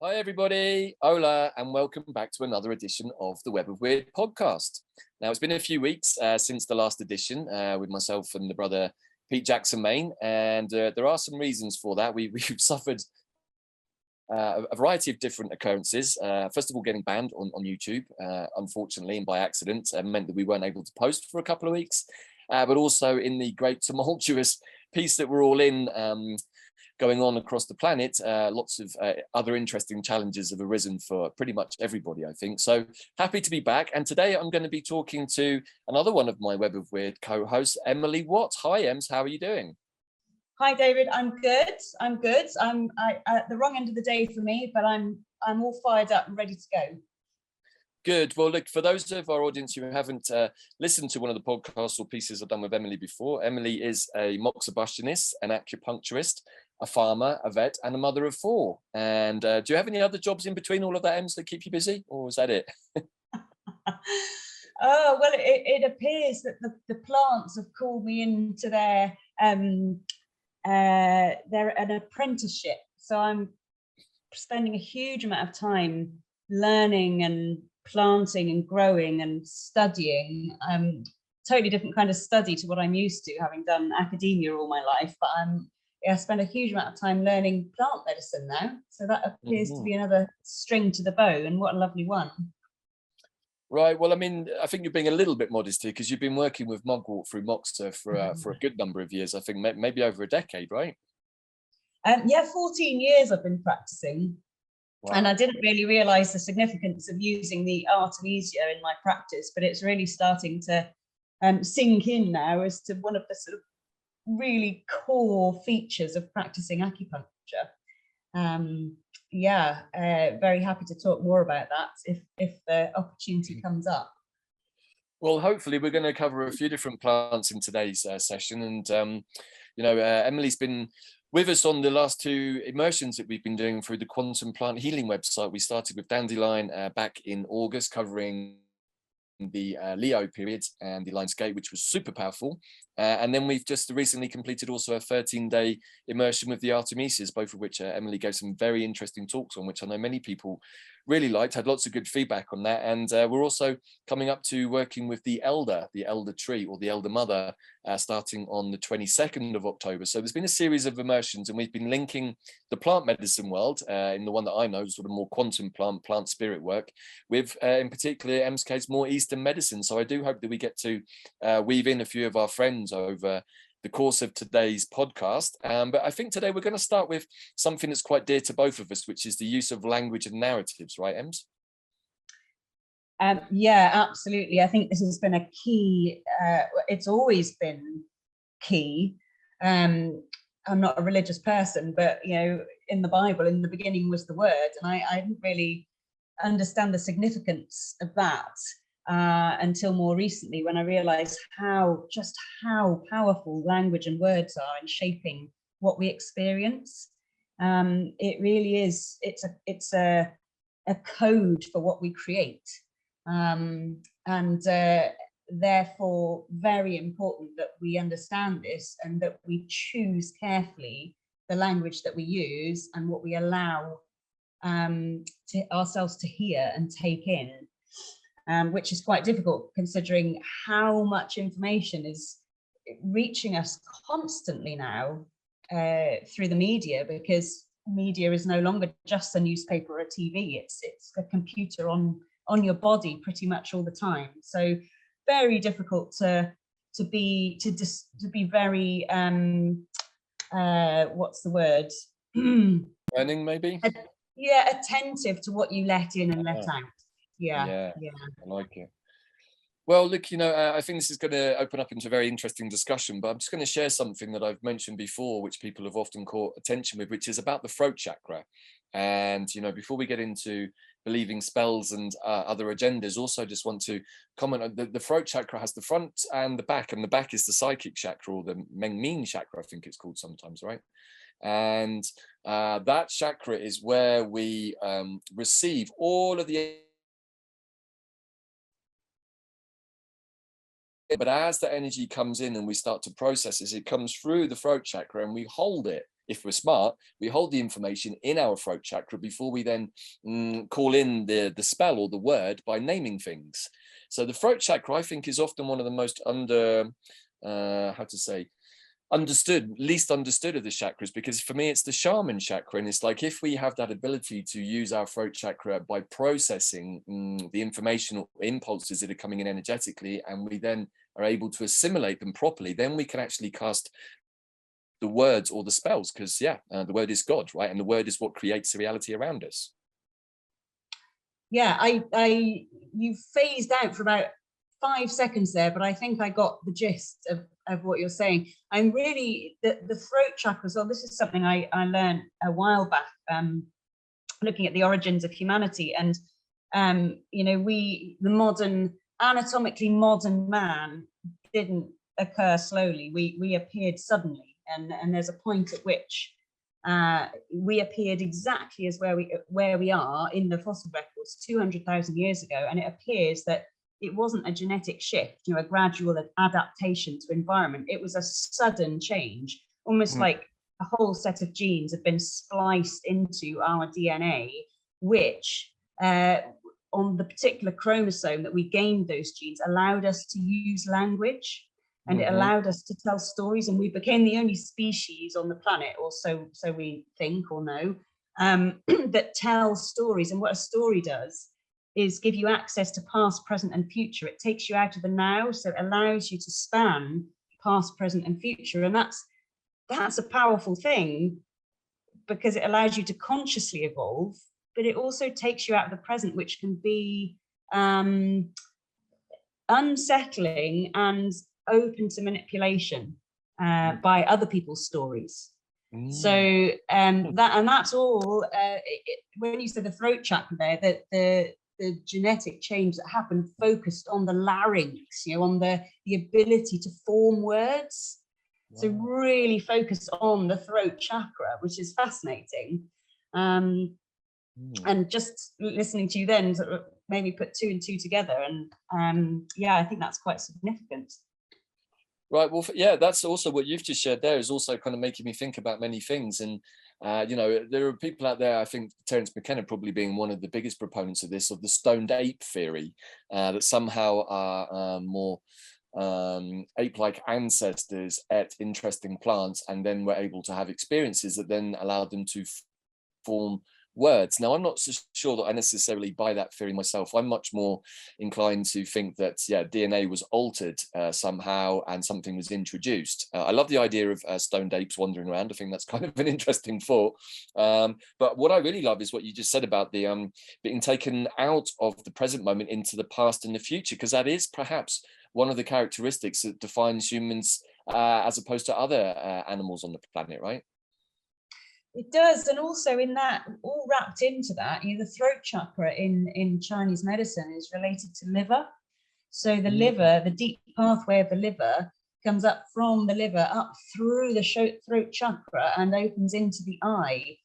Hi everybody, hola, and welcome back to another edition of the Web of Wyrd podcast. Now it's been a few weeks since the last edition with myself and the brother Pete Jackson Main, and there are some reasons for that. We've suffered a variety of different occurrences. First of all, getting banned on YouTube, unfortunately, and by accident, meant that we weren't able to post for a couple of weeks, but also in the great tumultuous piece that we're all in, going on across the planet, lots of other interesting challenges have arisen for pretty much everybody, I think. So happy to be back. And today I'm going to be talking to another one of my Web of Wyrd co-hosts, Emily Watt. Hi, Ems, how are you doing? Hi, David. I'm good. I'm at the wrong end of the day for me, but I'm all fired up and ready to go. Good. Well, look, for those of our audience who haven't listened to one of the podcasts or pieces I've done with Emily before, Emily is a moxibustionist, an acupuncturist, a farmer, a vet, and a mother of four. And do you have any other jobs in between all of that, Ems, that keep you busy, or is that it? Oh, well, it appears that the plants have called me into their an apprenticeship. So I'm spending a huge amount of time learning and planting and growing and studying. Totally different kind of study to what I'm used to, having done academia all my life, but I spend a huge amount of time learning plant medicine now. So that appears to be another string to the bow, and what a lovely one. Right. Well, I mean, I think you're being a little bit modest here because you've been working with Mugwort through Moxa for a good number of years. I think maybe over a decade, right? Yeah, 14 years I've been practicing. Wow. And I didn't really realise the significance of using the Artemisia in my practice, but it's really starting to sink in now as to one of the sort of really core features of practicing acupuncture. Very happy to talk more about that if the opportunity comes up. Well, hopefully we're going to cover a few different plants in today's session, and Emily's been with us on the last two immersions that we've been doing through the Quantum Plant Healing website. We started with Dandelion back in August, covering the Leo period and the Lion's Gate, which was super powerful. And then we've just recently completed also a 13-day immersion with the Artemisias, both of which Emily gave some very interesting talks on, which I know many people really liked, had lots of good feedback on that. And we're also coming up to working with the elder tree or the elder mother, starting on the 22nd of October. So there's been a series of immersions, and we've been linking the plant medicine world, in the one that I know, sort of more quantum plant spirit work, with in particular Em's case more Eastern medicine. So I do hope that we get to weave in a few of our friends over the course of today's podcast. But I think today we're going to start with something that's quite dear to both of us, which is the use of language and narratives, right, Ems? Yeah, absolutely. I think this has been a key, it's always been key. I'm not a religious person, but, in the Bible, in the beginning was the word, and I didn't really understand the significance of that until more recently, when I realized how powerful language and words are in shaping what we experience. It really is, it's a code for what we create. And therefore very important that we understand this and that we choose carefully the language that we use and what we allow to ourselves to hear and take in, which is quite difficult considering how much information is reaching us constantly now through the media, because media is no longer just a newspaper or a TV, it's a computer on your body pretty much all the time. So very difficult to be very what's the word? Learning, maybe? Yeah, attentive to what you let in and let out. Yeah. I like it. Well, look, I think this is going to open up into a very interesting discussion, but I'm just going to share something that I've mentioned before, which people have often caught attention with, which is about the throat chakra. And, before we get into believing spells and other agendas, also just want to comment on the throat chakra has the front and the back is the psychic chakra, or the Mengmin chakra, I think it's called sometimes, right? And that chakra is where we receive all of the... But as the energy comes in and we start to process it, it comes through the throat chakra and we hold it if we're smart, we hold the information in our throat chakra before we then call in the spell or the word by naming things. So the throat chakra, I think, is often one of the most least understood of the chakras, because for me it's the shaman chakra, and it's like, if we have that ability to use our throat chakra by processing the information or impulses that are coming in energetically, and we then are able to assimilate them properly, then we can actually cast the words or the spells, because the word is God, right? And the word is what creates the reality around us. Yeah, you phased out for about 5 seconds there, but I think I got the gist of what you're saying. I'm really, the throat chakra as well, this is something I learned a while back, looking at the origins of humanity. And the anatomically modern man didn't occur slowly. We appeared suddenly, and there's a point at which we appeared exactly as where we are in the fossil records 200,000 years ago. And it appears that it wasn't a genetic shift, a gradual adaptation to environment. It was a sudden change, almost like a whole set of genes have been spliced into our DNA, which on the particular chromosome that we gained those genes allowed us to use language, and it allowed us to tell stories, and we became the only species on the planet, or so we think or know, that tells stories. And what a story does is give you access to past, present, and future. It takes you out of the now, so it allows you to span past, present, and future. And that's a powerful thing, because it allows you to consciously evolve, but it also takes you out of the present, which can be unsettling and open to manipulation by other people's stories. So that's all. When you said the throat chakra there, that the genetic change that happened focused on the larynx, on the ability to form words. Wow. So really focused on the throat chakra, which is fascinating. And just listening to you then sort of made me put 2 and 2 together, and I think that's quite significant. Right. Well, yeah, that's also what you've just shared there, is also kind of making me think about many things. And there are people out there, I think Terence McKenna probably being one of the biggest proponents of this, of the stoned ape theory, that somehow are more ape-like ancestors ate interesting plants and then were able to have experiences that then allowed them to form words. Now, I'm not so sure that I necessarily buy that theory myself. I'm much more inclined to think that DNA was altered somehow and something was introduced. I love the idea of stoned apes wandering around. I think that's kind of an interesting thought. But what I really love is what you just said about the being taken out of the present moment into the past and the future, because that is perhaps one of the characteristics that defines humans as opposed to other animals on the planet, right? It does. And also in that, all wrapped into that, the throat chakra in Chinese medicine is related to liver. So the liver, the deep pathway of the liver comes up from the liver up through the throat chakra and opens into the eye.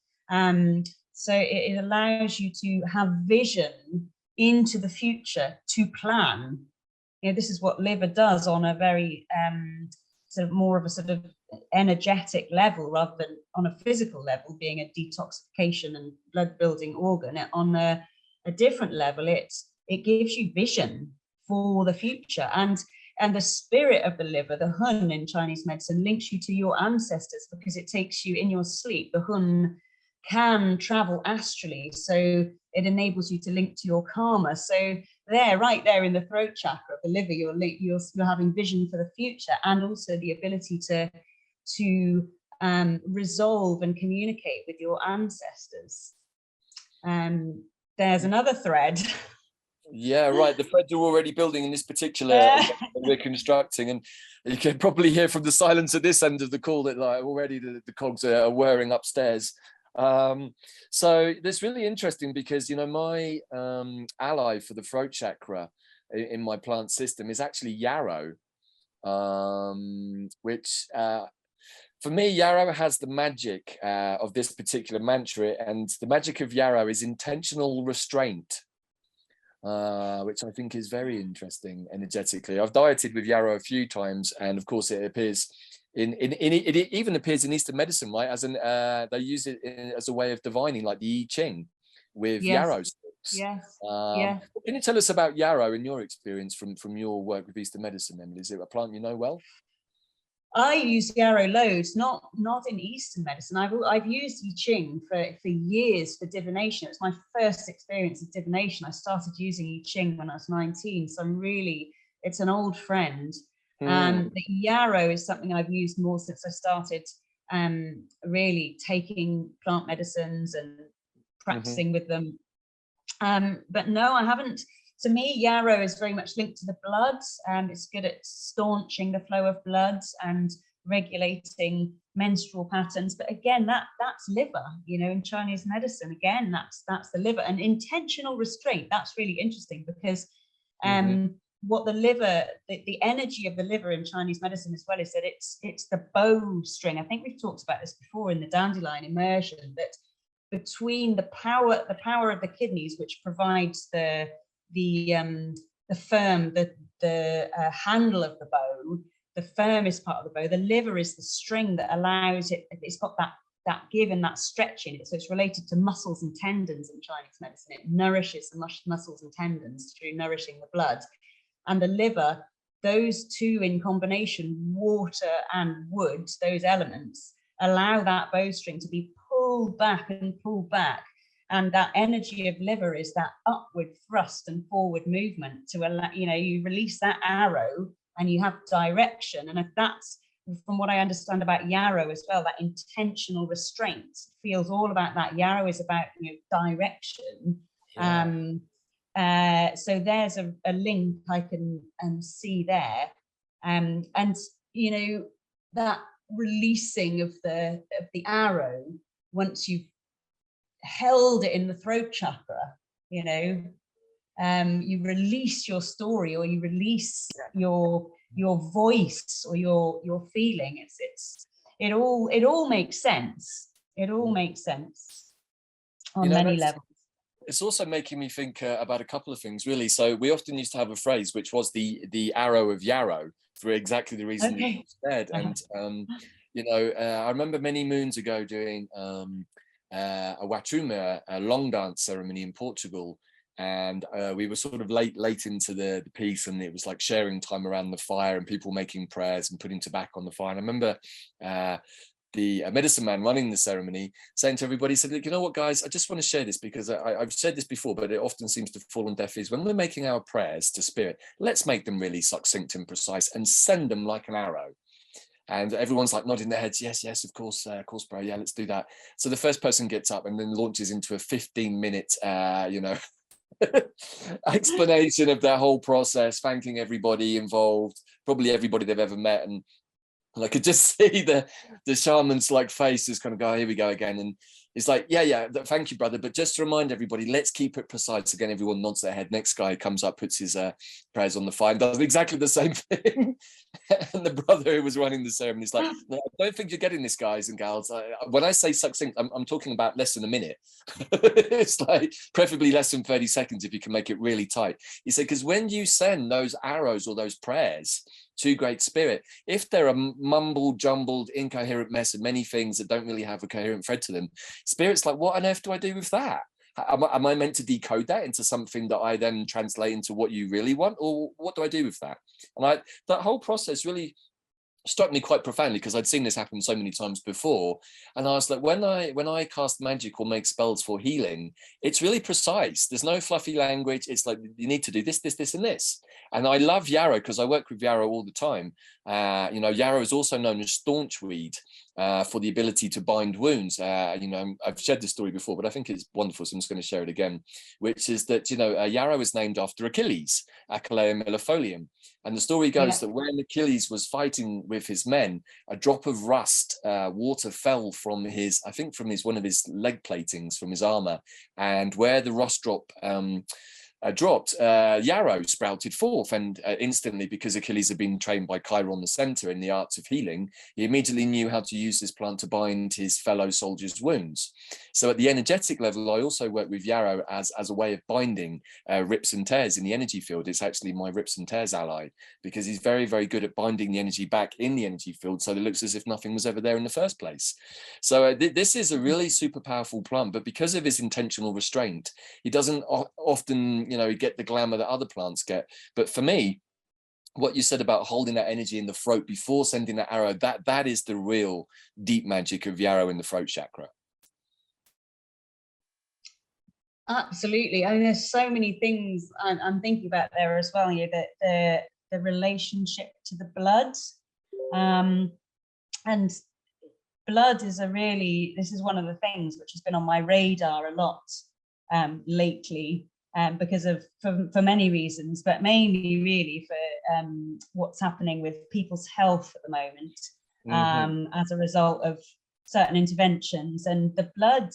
So it allows you to have vision into the future, to plan. This is what liver does on a very sort of more of a sort of energetic level, rather than on a physical level being a detoxification and blood building organ. On a different level, it gives you vision for the future, and the spirit of the liver, the hun in Chinese medicine, links you to your ancestors, because it takes you in your sleep. The hun can travel astrally, so it enables you to link to your karma. So right there in the throat chakra of the liver, you're having vision for the future, and also the ability to resolve and communicate with your ancestors. There's another thread. Yeah, right. The threads are already building in this particular we're constructing, and you can probably hear from the silence at this end of the call that already the cogs are whirring upstairs. So that's really interesting, because my ally for the throat chakra in my plant system is actually Yarrow, which for me, Yarrow has the magic of this particular mantra, and the magic of Yarrow is intentional restraint, which I think is very interesting energetically. I've dieted with Yarrow a few times, and of course it appears it even appears in Eastern medicine, right? As they use it as a way of divining, like the I Ching with Yarrow sticks. Yes. Can you tell us about Yarrow in your experience from your work with Eastern medicine, Emily? Is it a plant you know well? I use Yarrow loads, not in Eastern medicine. I've used I Ching for years for divination. It was my first experience of divination. I started using I Ching when I was 19, so it's an old friend. The Yarrow is something I've used more since I started really taking plant medicines and practicing with them. But no, I haven't. To me, Yarrow is very much linked to the blood, and it's good at staunching the flow of blood and regulating menstrual patterns. But again, that's liver, in Chinese medicine. Again, that's the liver. And intentional restraint, that's really interesting, because what the liver, the energy of the liver in Chinese medicine as well, is that it's the bowstring. I think we've talked about this before in the dandelion immersion, that between the power of the kidneys, which provides the firm, the handle of the bow, the firm is part of the bow. The liver is the string that allows it. It's got that give and that stretch in it. So it's related to muscles and tendons in Chinese medicine. It nourishes the muscles and tendons through nourishing the blood. And the liver, those two in combination, water and wood, those elements, allow that bowstring to be pulled back and pulled back. And that energy of liver is that upward thrust and forward movement to allow, you release that arrow and you have direction. And if that's, from what I understand about Yarrow as well, that intentional restraint feels all about that. Yarrow is about, direction. Yeah. So there's a link I can see there. And, that releasing of the arrow, once you've held it in the throat chakra, you release your story, or you release your voice, or your feeling. It all makes sense. It all makes sense on many levels. It's also making me think about a couple of things, really. So we often used to have a phrase which was the arrow of Yarrow, for exactly the reason that you said. And I remember many moons ago doing a Watume, a long dance ceremony in Portugal, and we were sort of late into the piece, and it was like sharing time around the fire and people making prayers and putting tobacco on the fire. And I remember the medicine man running the ceremony saying to everybody, he said, "You know what, guys, I just want to share this, because I've said this before, but it often seems to fall on deaf ears. When we're making our prayers to spirit, let's make them really succinct and precise and send them like an arrow." And everyone's like nodding their heads, yes, of course, bro, yeah, let's do that. So the first person gets up and then launches into a 15-minute, explanation of their whole process, thanking everybody involved, probably everybody they've ever met. And I could just see the shaman's like face is kind of go, here we go again. And it's like, yeah, thank you, brother. But just to remind everybody, let's keep it precise. Again, everyone nods their head. Next guy comes up, puts his prayers on the fire, and does exactly the same thing. And the brother who was running the ceremony is like, "No, I don't think you're getting this, guys and gals. When I say succinct, I'm talking about less than a minute." It's like preferably less than 30 seconds if you can make it really tight. He said, because when you send those arrows or those prayers to Great Spirit, if they're a mumbled, jumbled, incoherent mess of many things that don't really have a coherent thread to them, Spirit's like, what on earth do I do with that? Am I meant to decode that into something that I then translate into what you really want? Or what do I do with that? And that whole process really struck me quite profoundly, because I'd seen this happen so many times before. And I was like, when I cast magic or make spells for healing, it's really precise. There's no fluffy language. It's like, you need to do this, this, this, and this. And I love Yarrow because I work with Yarrow all the time. Yarrow is also known as staunch weed for the ability to bind wounds. I've shared this story before, but I think it's wonderful, so I'm just going to share it again, which is that, Yarrow is named after Achilles, Achilleum millefolium. And the story goes that when Achilles was fighting with his men, a drop of rust, water fell from one of his leg platings, from his armor. And where the rust drop dropped, Yarrow sprouted forth, and instantly, because Achilles had been trained by Chiron the centaur in the arts of healing, he immediately knew how to use this plant to bind his fellow soldiers' wounds. So at the energetic level, I also work with Yarrow as a way of binding rips and tears in the energy field. It's actually my rips and tears ally, because he's very, very good at binding the energy back in the energy field, so it looks as if nothing was ever there in the first place. So this is a really super powerful plant, but because of his intentional restraint, he doesn't often, get the glamour that other plants get. But for me, what you said about holding that energy in the throat before sending that arrow, that is the real deep magic of Yarrow in the throat chakra. Absolutely. I mean, there's so many things I'm thinking about there as well. That the relationship to the blood, and blood is this is one of the things which has been on my radar a lot lately, because of for many reasons, but mainly really for what's happening with people's health at the moment, as a result of certain interventions. And the blood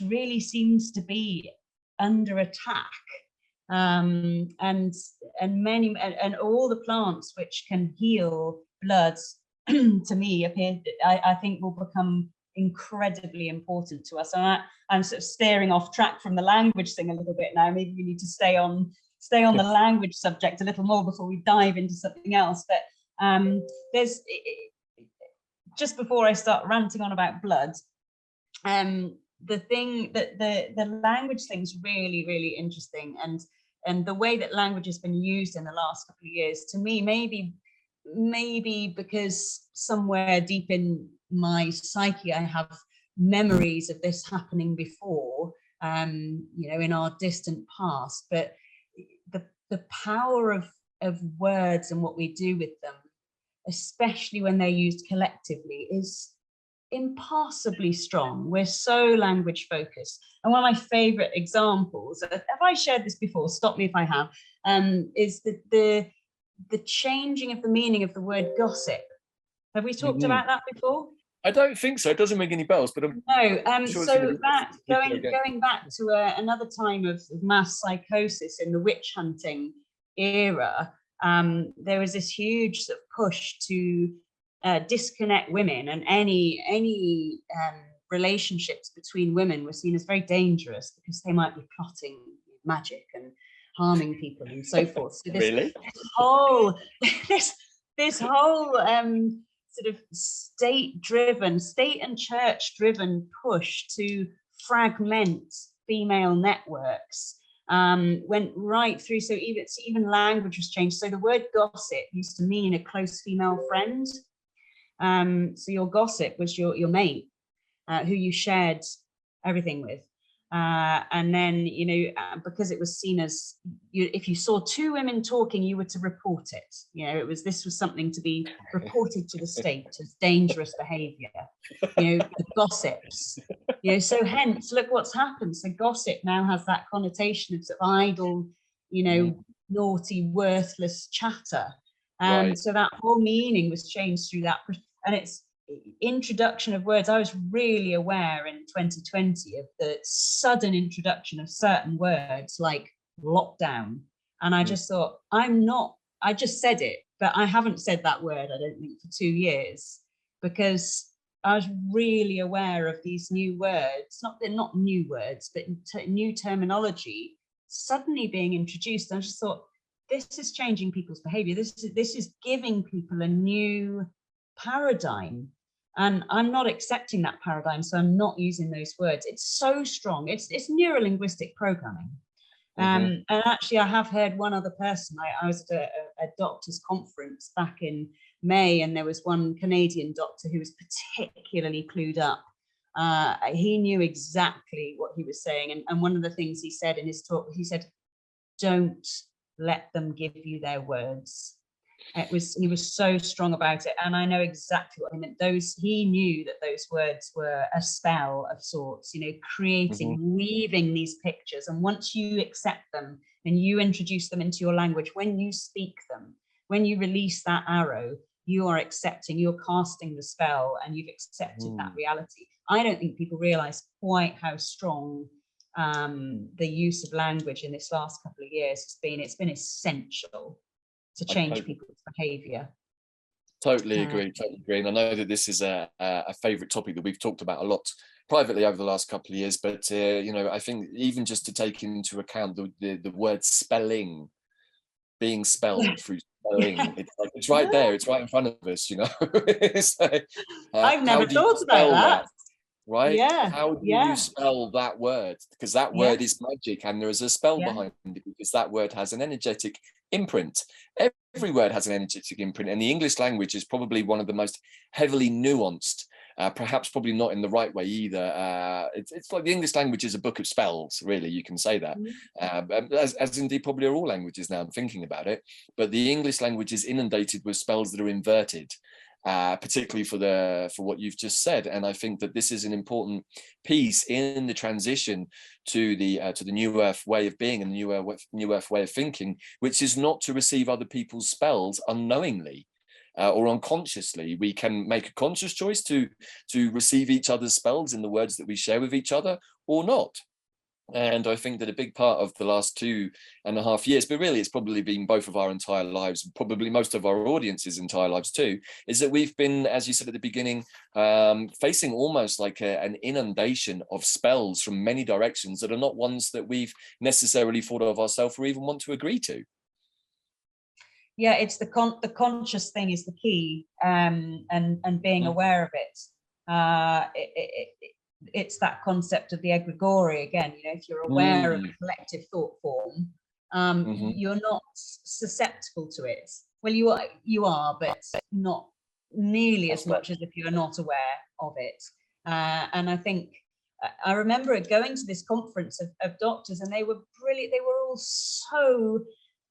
really seems to be under attack, and all the plants which can heal blood to me I think will become incredibly important to us. And I'm sort of steering off track from the language thing a little bit now. Maybe we need to stay on the language subject a little more before we dive into something else. But there's, just before I start ranting on about blood, the thing that the language thing's really, really interesting, and the way that language has been used in the last couple of years, to me, maybe because somewhere deep in my psyche I have memories of this happening before, in our distant past. But the power of words and what we do with them, especially when they're used collectively, is impossibly strong. We're so language focused. And one of my favorite examples, have I shared this before? Stop me if I have, is the changing of the meaning of the word gossip. Have we talked about that before? I don't think so. It doesn't ring any bells, but sure. So that going back to another time of mass psychosis in the witch hunting era, there was this huge sort of push to disconnect women, and any relationships between women were seen as very dangerous because they might be plotting magic and harming people and so forth. So this whole sort of state and church driven push to fragment female networks went right through. So even language was changed. So the word gossip used to mean a close female friend. So your gossip was your mate, who you shared everything with. And then, because it was seen as, if you saw two women talking, you were to report it. This was something to be reported to the state as dangerous behavior. The gossips. So hence, look what's happened. So gossip now has that connotation of sort of idle, naughty, worthless chatter. Right. So that whole meaning was changed through that, and it's introduction of words. I was really aware in 2020 of the sudden introduction of certain words like lockdown, and I just thought, I just said it, but I haven't said that word, I don't think, for 2 years, because I was really aware of these new words, they're not new words, but new terminology suddenly being introduced. And I just thought, this is changing people's behavior. This is giving people a new paradigm. And I'm not accepting that paradigm, so I'm not using those words. It's so strong. It's neuro-linguistic programming. And actually, I have heard one other person. I was at a doctor's conference back in May, and there was one Canadian doctor who was particularly clued up. He knew exactly what he was saying. And one of the things he said in his talk, he said, don't let them give you their words. He was so strong about it, and I know exactly what he meant. He knew that those words were a spell of sorts, creating, weaving these pictures. And once you accept them and you introduce them into your language, when you speak them, when you release that arrow, you are accepting, you're casting the spell, and you've accepted that reality. I don't think people realize quite how strong the use of language in this last couple of years it's been essential to change people's behaviour. Totally agree. And I know that this is a favourite topic that we've talked about a lot privately over the last couple of years, but you know, I think even just to take into account the word spelling, being spelled through spelling, it's right there, it's right in front of us, you know. So, I've never thought about that. Right? Yeah. How do you spell that word? Because that word is magic, and there is a spell behind it, because that word has an energetic imprint. Every word has an energetic imprint, and the English language is probably one of the most heavily nuanced, perhaps probably not in the right way either. It's like the English language is a book of spells, really, you can say that, as indeed probably are all languages now I'm thinking about it, but the English language is inundated with spells that are inverted. Particularly for what you've just said, and I think that this is an important piece in the transition to the new Earth way of being and the new Earth way of thinking, which is not to receive other people's spells unknowingly or unconsciously. We can make a conscious choice to receive each other's spells in the words that we share with each other, or not. And I think that a big part of the last 2.5 years, but really it's probably been both of our entire lives, probably most of our audience's entire lives too, is that we've been, as you said at the beginning, facing almost like an inundation of spells from many directions that are not ones that we've necessarily thought of ourselves or even want to agree to. Yeah, it's the conscious thing is the key, and being aware of it. It's that concept of the egregore again. You know, if you're aware of a collective thought form, you're not susceptible to it. Well, you are, but not nearly as much as if you're not aware of it. And I think I remember going to this conference of doctors, and they were brilliant. They were all so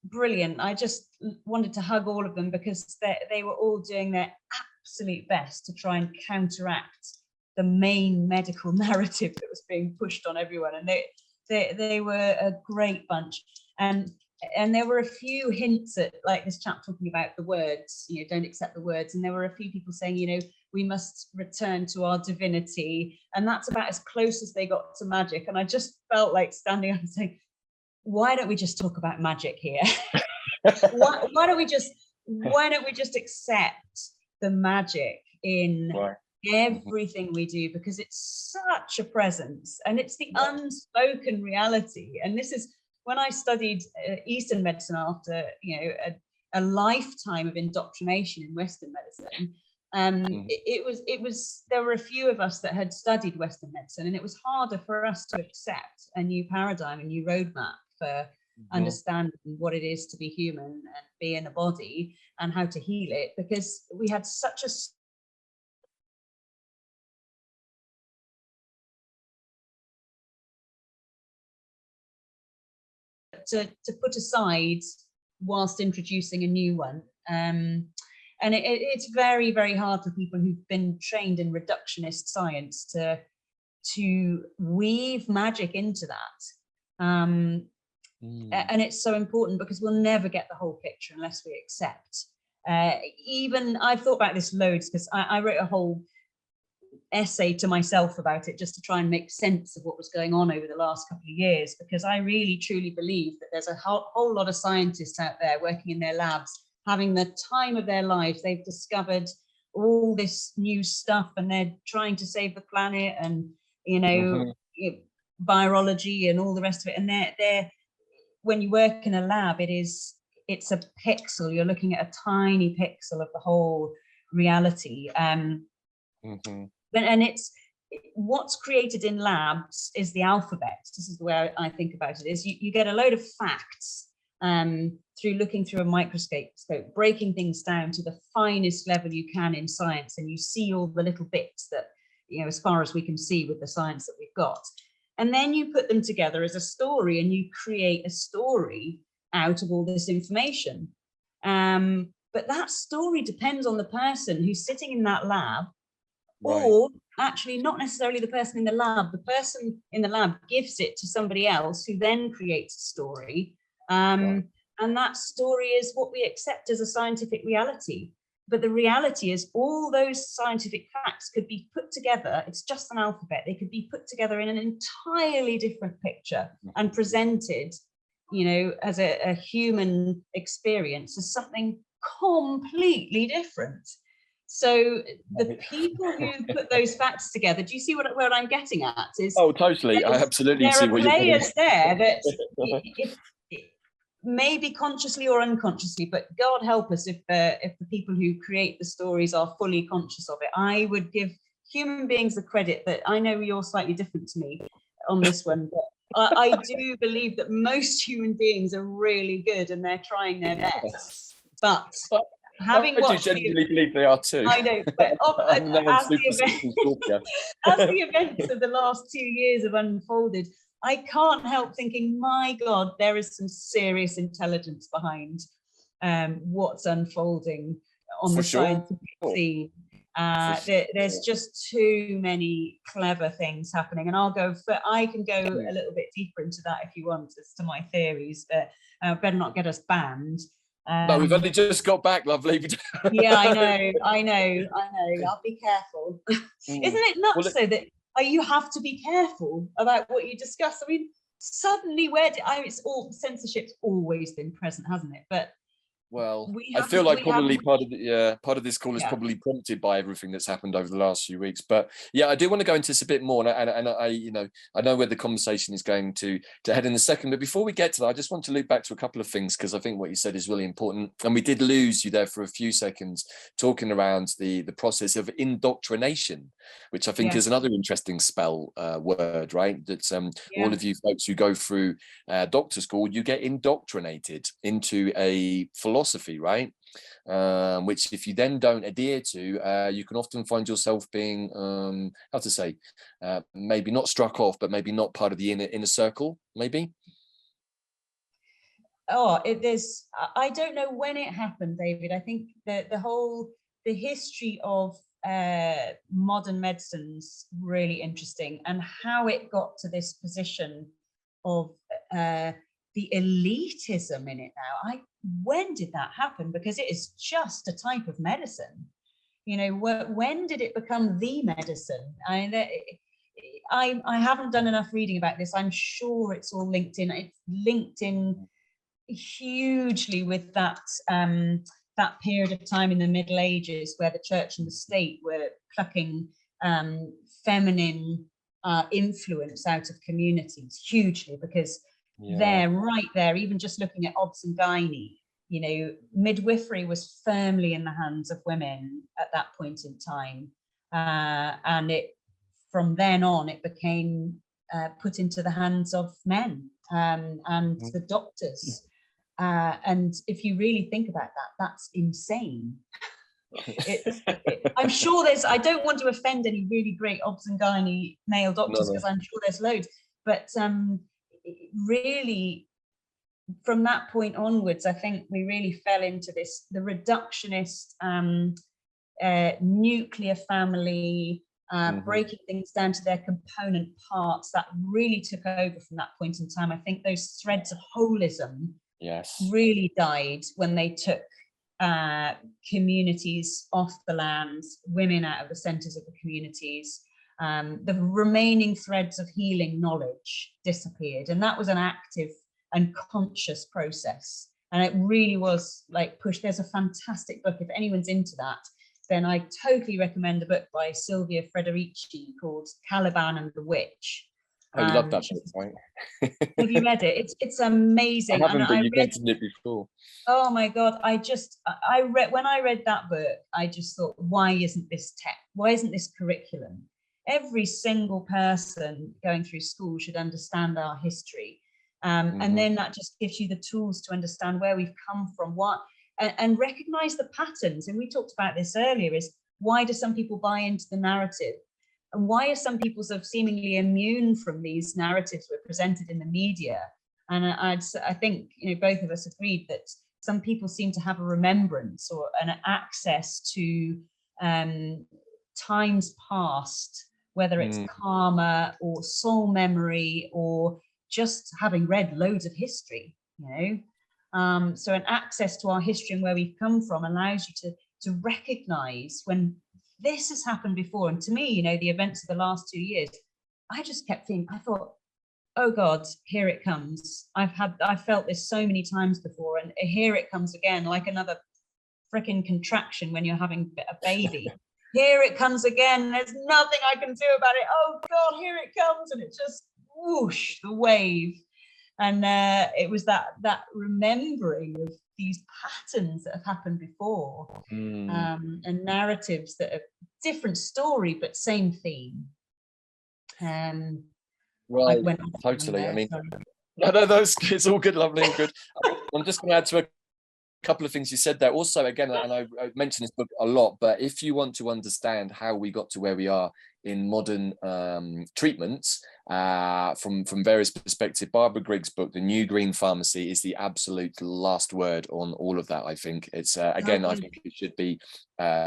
brilliant. I just wanted to hug all of them, because they were all doing their absolute best to try and counteract the main medical narrative that was being pushed on everyone, and they were a great bunch, and there were a few hints at, like this chap talking about the words, you know, don't accept the words, and there were a few people saying, you know, we must return to our divinity, and that's about as close as they got to magic. And I just felt like standing up and saying, why don't we just talk about magic here? why don't we just accept the magic in everything we do, because it's such a presence, and it's the unspoken reality. And this is when I studied Eastern medicine after, you know, a lifetime of indoctrination in Western medicine. It was there were a few of us that had studied Western medicine, and it was harder for us to accept a new paradigm, a new roadmap for understanding what it is to be human and be in a body and how to heal it, because we had such a to put aside whilst introducing a new one. And it's very, very hard for people who've been trained in reductionist science to weave magic into that. And it's so important, because we'll never get the whole picture unless we accept. Even I've thought about this loads, because I wrote a whole essay to myself about it, just to try and make sense of what was going on over the last couple of years, because I really truly believe that there's a whole lot of scientists out there working in their labs, having the time of their lives. They've discovered all this new stuff, and they're trying to save the planet, and you know, virology and all the rest of it. And they're when you work in a lab, it's a pixel. You're looking at a tiny pixel of the whole reality. And it's what's created in labs is the alphabet. This is the way I think about it, is you get a load of facts through looking through a microscope, breaking things down to the finest level you can in science, and you see all the little bits that, you know, as far as we can see with the science that we've got. And then you put them together as a story, and you create a story out of all this information. But that story depends on the person who's sitting in that lab. Or actually not necessarily the person in the lab. The person in the lab gives it to somebody else, who then creates a story. And that story is what we accept as a scientific reality. but the reality is all those scientific facts could be put together. It's just an alphabet. They could be put together in an entirely different picture and presented, you know, as a human experience as something completely different. So the people who put those facts together, do you see what I'm getting at? Is oh, totally. I absolutely see what you're saying. There are players there that if maybe consciously or unconsciously, but God help us if the people who create the stories are fully conscious of it. I would give human beings the credit that, I know you're slightly different to me on this one, but I do believe that most human beings are really good and they're trying their best. But having watched, I do genuinely believe they are too. I know, but as the events of the last 2 years have unfolded, I can't help thinking, my God, there is some serious intelligence behind what's unfolding on the scientific scene. There's just too many clever things happening, and I can go a little bit deeper into that if you want, as to my theories, but better not get us banned. No, we've only just got back, lovely. Yeah, I know. I'll be careful. Isn't it nuts though that you have to be careful about what you discuss? I mean, suddenly it's all, censorship's always been present, hasn't it? But well, I feel like probably part of this call is probably prompted by everything that's happened over the last few weeks. But yeah, I do want to go into this a bit more, and I know where the conversation is going to head in a second. But before we get to that, I just want to loop back to a couple of things, because I think what you said is really important. And we did lose you there for a few seconds talking around the process of indoctrination, which I think is another interesting word, right? That all of you folks who go through doctor school, you get indoctrinated into a philosophy, right? Which if you then don't adhere to, you can often find yourself being, maybe not struck off, but maybe not part of the inner circle, maybe. I don't know when it happened, David. I think the history of modern medicine's really interesting, and how it got to this position of the elitism in it now. When did that happen? Because it is just a type of medicine. You know, when did it become the medicine? I haven't done enough reading about this. I'm sure it's all linked in. It's linked in hugely with that period of time in the Middle Ages where the church and the state were plucking feminine influence out of communities hugely, because right there, even just looking at obs and gynae, you know, midwifery was firmly in the hands of women at that point in time, and from then on it became put into the hands of men and the doctors, and if you really think about that, that's insane. I'm sure I don't want to offend any really great obs and gynae male doctors, because I'm sure there's loads, but really from that point onwards, I think we really fell into the reductionist nuclear family, breaking things down to their component parts. That really took over from that point in time. I think those threads of holism really died when they took communities off the land, women out of the centers of the communities. The remaining threads of healing knowledge disappeared, and that was an active and conscious process, and it really was like pushed. There's a fantastic book, if anyone's into that, then I totally recommend a book by Sylvia Frederici called Caliban and the Witch. I love that book, right? Have you read it? It's amazing. I haven't, but you mentioned it before. Oh my God, when I read that book, I just thought, why isn't this why isn't this curriculum? Every single person going through school should understand our history. And then that just gives you the tools to understand where we've come from, and recognize the patterns. And we talked about this earlier, is why do some people buy into the narrative? And why are some people sort of seemingly immune from these narratives we're presented in the media? And I think, you know, both of us agreed that some people seem to have a remembrance or an access to times past, whether it's karma or soul memory or just having read loads of history, you know. So an access to our history and where we've come from allows you to to recognize when this has happened before. And to me, you know, the events of the last 2 years, I just kept thinking, I thought, oh God, here it comes. I've felt this so many times before, and here it comes again, like another freaking contraction when you're having a baby. Here it comes again. There's nothing I can do about it. Oh God, here it comes. And it just whoosh, the wave. And it was that remembering of these patterns that have happened before, and narratives that are different story, but same theme. Right, totally. I mean, no, those it's all good, lovely and good. I'm just going to add to a couple of things you said there. Also, again, and I mentioned this book a lot, but if you want to understand how we got to where we are in modern treatments from various perspectives, Barbara Grigg's book, The New Green Pharmacy, is the absolute last word on all of that. I think it's again, I think it should be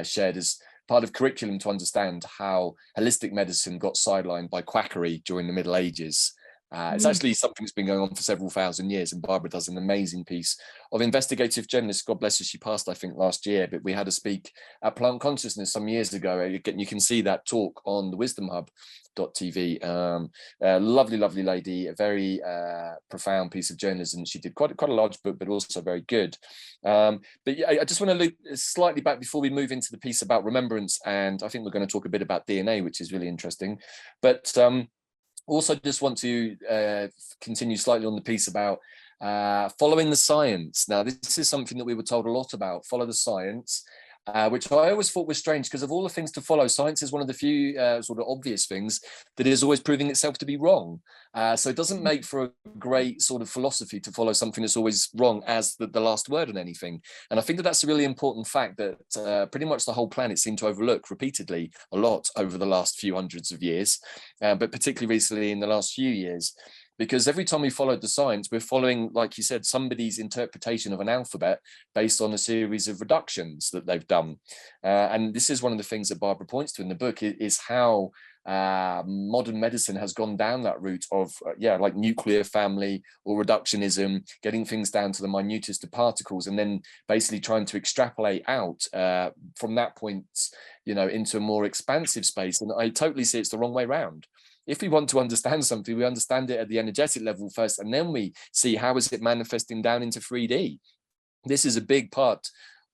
shared as part of curriculum to understand how holistic medicine got sidelined by quackery during the Middle Ages. It's actually something that's been going on for several thousand years, and Barbara does an amazing piece of investigative journalist. God bless her, she passed, I think, last year, but we had her speak at Plant Consciousness some years ago. Again, you can see that talk on the wisdomhub.tv. Lovely, lovely lady, a very profound piece of journalism. She did quite a large book, but also very good. But yeah, I just want to look slightly back before we move into the piece about remembrance, and I think we're going to talk a bit about DNA, which is really interesting. But also just want to continue slightly on the piece about following the science. Now, this is something that we were told a lot about, follow the science, which I always thought was strange, because of all the things to follow, science is one of the few sort of obvious things that is always proving itself to be wrong. So it doesn't make for a great sort of philosophy to follow something that's always wrong as the last word on anything. And I think that that's a really important fact that pretty much the whole planet seemed to overlook repeatedly a lot over the last few hundreds of years, but particularly recently in the last few years. Because every time we followed the science, we're following, like you said, somebody's interpretation of an alphabet based on a series of reductions that they've done. And this is one of the things that Barbara points to in the book, is how modern medicine has gone down that route of, like nuclear family or reductionism, getting things down to the minutest of particles, and then basically trying to extrapolate out from that point, you know, into a more expansive space. And I totally see it's the wrong way around. If we want to understand something, we understand it at the energetic level first, and then we see how is it manifesting down into 3D. This is a big part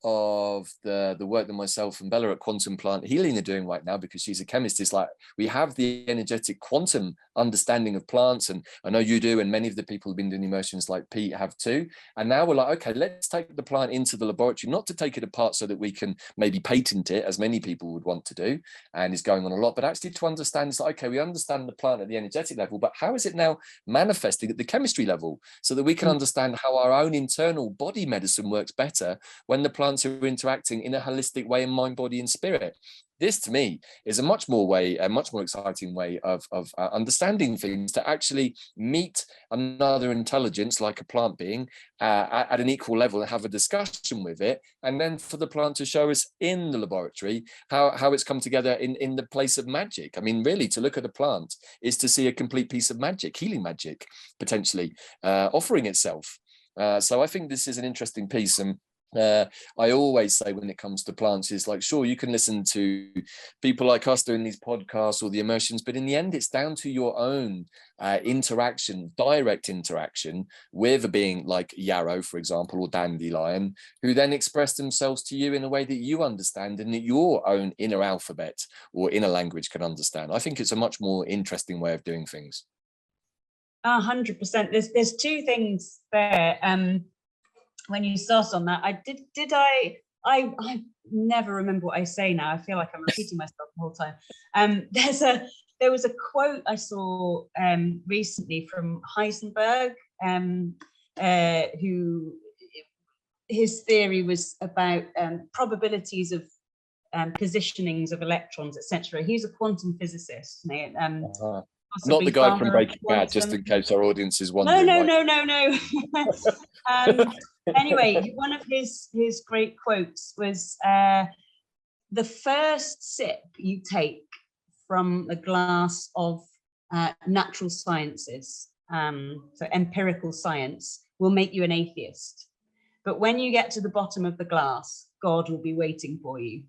of the work that myself and Bella at Quantum Plant Healing are doing right now, because she's a chemist. Is like, we have the energetic quantum understanding of plants, and I know you do, and many of the people who've been doing immersions like Pete have too. And now we're like, okay, let's take the plant into the laboratory, not to take it apart so that we can maybe patent it, as many people would want to do, and is going on a lot, but actually to understand, it's like, okay, we understand the plant at the energetic level, but how is it now manifesting at the chemistry level, so that we can understand how our own internal body medicine works better when the plants are interacting in a holistic way in mind, body, and spirit. This, to me, is a much more exciting way of understanding things, to actually meet another intelligence, like a plant being, at an equal level, and have a discussion with it, and then for the plant to show us in the laboratory how it's come together in the place of magic. I mean, really, to look at a plant is to see a complete piece of magic, healing magic, potentially offering itself. So I think this is an interesting piece. And I always say, when it comes to plants, is like, sure, you can listen to people like us doing these podcasts or the immersions, but in the end, it's down to your own interaction, direct interaction with a being like Yarrow, for example, or Dandelion, who then express themselves to you in a way that you understand and that your own inner alphabet or inner language can understand. I think it's a much more interesting way of doing things. 100%. There's two things there. When you start on that, I never remember what I say now. I feel like I'm repeating myself the whole time. There was a quote I saw recently from Heisenberg, who his theory was about probabilities of positionings of electrons, etc. He's a quantum physicist. Not the guy from Breaking Bad, just in case our audience is wondering. No. Anyway, one of his great quotes was, the first sip you take from a glass of natural sciences, so empirical science, will make you an atheist. but when you get to the bottom of the glass, God will be waiting for you.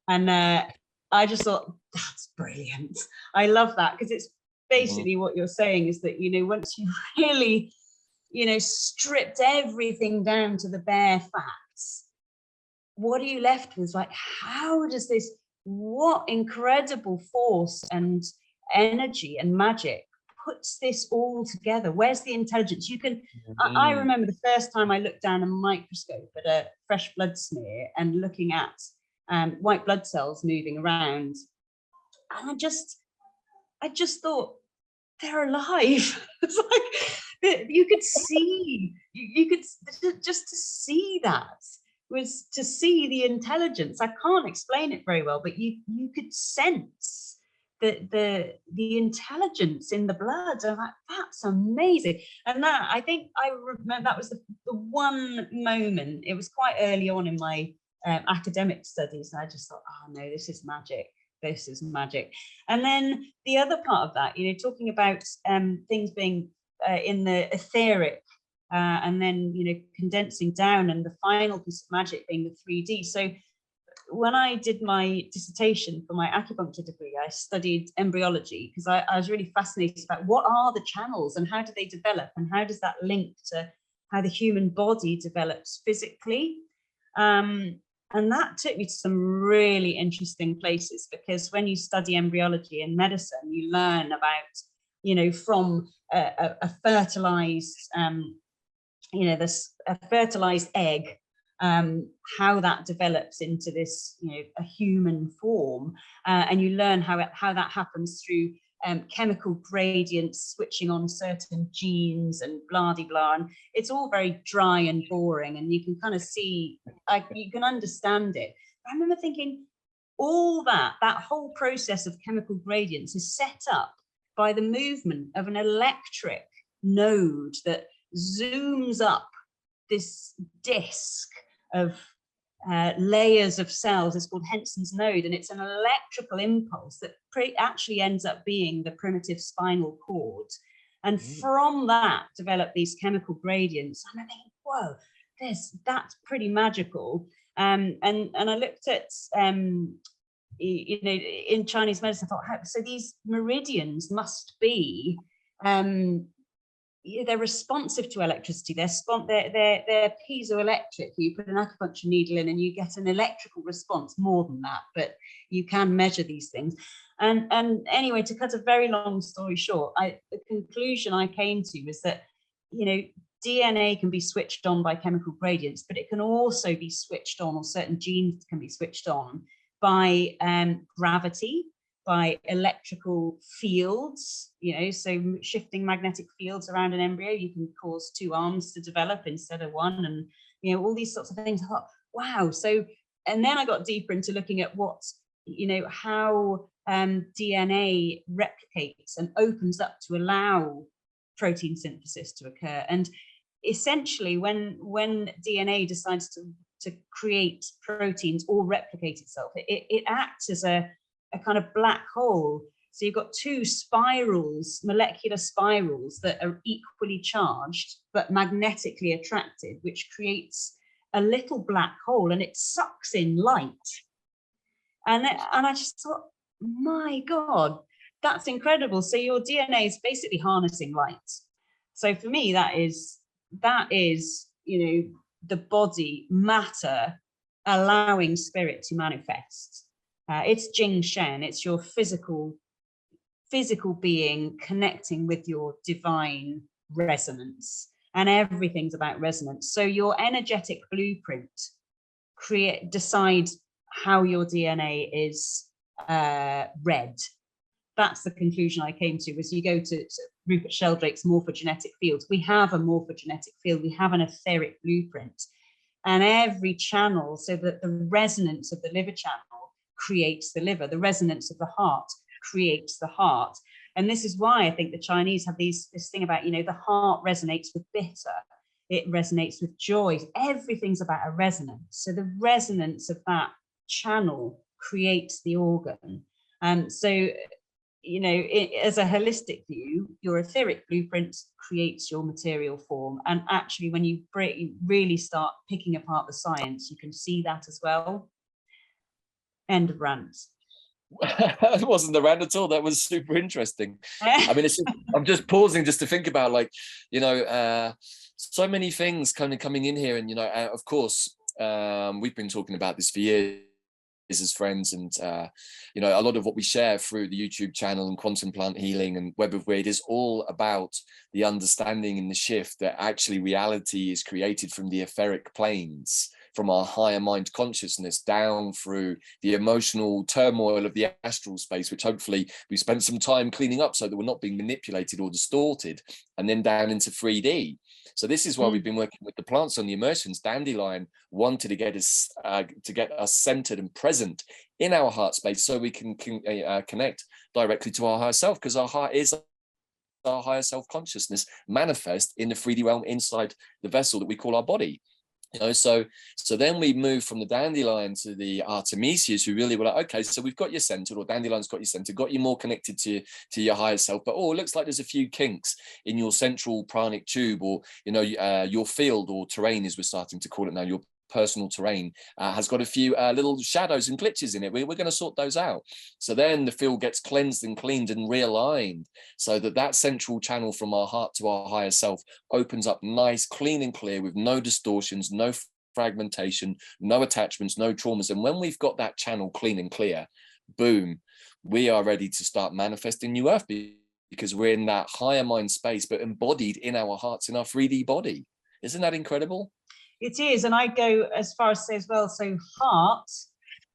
And I just thought, that's brilliant. I love that, because it's basically what you're saying is that, you know, once you really, you know, stripped everything down to the bare facts, what are you left with? Like, how does this, what incredible force and energy and magic puts this all together? Where's the intelligence? You can, I remember the first time I looked down a microscope at a fresh blood smear and looking at white blood cells moving around, and I just thought, they're alive. It's like you could see, you could just to see that was to see the intelligence. I can't explain it very well, but you could sense the intelligence in the blood. I'm like, that's amazing. And that, I think I remember that was the one moment. It was quite early on in my academic studies, and I just thought, oh no, this is magic. This is magic. And then the other part of that, you know, talking about things being in the etheric and then, you know, condensing down, and the final piece of magic being the 3D. So when I did my dissertation for my acupuncture degree, I studied embryology, because I was really fascinated about what are the channels and how do they develop, and how does that link to how the human body develops physically. And that took me to some really interesting places, because when you study embryology in medicine, you learn about, you know, from a fertilized, you know, a fertilized egg, how that develops into this, you know, a human form, and you learn how that happens through chemical gradients, switching on certain genes and blah de blah, and it's all very dry and boring, and you can kind of see, you can understand it. I remember thinking, all that whole process of chemical gradients is set up by the movement of an electric node that zooms up this disc of layers of cells. It's called Henson's node, and it's an electrical impulse that actually ends up being the primitive spinal cord. And from that develop these chemical gradients. And I think, whoa, that's pretty magical. And I looked at, you know, in Chinese medicine, I thought, so these meridians must be, they're responsive to electricity. They're piezoelectric. You put an acupuncture needle in and you get an electrical response. More than that, but you can measure these things. And anyway, to cut a very long story short, the conclusion I came to was that, you know, DNA can be switched on by chemical gradients, but it can also be switched on, or certain genes can be switched on by gravity, by electrical fields, you know, so shifting magnetic fields around an embryo, you can cause two arms to develop instead of one, and, you know, all these sorts of things. I thought, wow. So, and then I got deeper into looking at what, you know, how DNA replicates and opens up to allow protein synthesis to occur. And essentially, when DNA decides to create proteins or replicate itself, it acts as a kind of black hole. So you've got two spirals, molecular spirals, that are equally charged but magnetically attracted, which creates a little black hole, and it sucks in light. And I just thought, my God, that's incredible. So your DNA is basically harnessing light. So for me, that is, you know, the body, matter, allowing spirit to manifest. It's Jing Shen. It's your physical being connecting with your divine resonance, and everything's about resonance. So your energetic blueprint decides how your DNA is read. That's the conclusion I came to. Was you go to Rupert Sheldrake's morphogenetic fields. We have a morphogenetic field. We have an etheric blueprint, and every channel, so that the resonance of the liver channel creates the liver, the resonance of the heart creates the heart. And this is why I think the Chinese have this thing about, you know, the heart resonates with bitter, it resonates with joy. Everything's about a resonance. So the resonance of that channel creates the organ. So as a holistic view, your etheric blueprint creates your material form. And actually, when you really start picking apart the science, you can see that as well. End of rant. It wasn't the rant at all. That was super interesting. I mean, I'm just pausing just to think about, like, so many things kind of coming in here. And, of course, we've been talking about this for years as friends, and a lot of what we share through the YouTube channel and quantum plant healing and Web of Wyrd is all about the understanding and the shift that actually reality is created from the etheric planes, from our higher mind consciousness down through the emotional turmoil of the astral space, which hopefully we spent some time cleaning up so that we're not being manipulated or distorted, and then down into 3D. So this is why we've been working with the plants on the Immersions. Dandelion wanted to get us centered and present in our heart space, so we can connect directly to our higher self, because our heart is our higher self consciousness manifest in the 3D realm inside the vessel that we call our body. So then we move from the dandelion to the artemisias, who really were like, okay, so we've got you centered, or dandelion's got you centered, got you more connected to your higher self, but it looks like there's a few kinks in your central pranic tube, or your field or terrain, as we're starting to call it now, your personal terrain has got a few little shadows and glitches in it. We're going to sort those out. So then the field gets cleansed and cleaned and realigned, so that central channel from our heart to our higher self opens up nice, clean and clear, with no distortions, no fragmentation, no attachments, no traumas. And when we've got that channel clean and clear, boom, we are ready to start manifesting new earth, because we're in that higher mind space, but embodied in our hearts, in our 3D body. Isn't that incredible? It is. And I go as far as to say as well, so heart,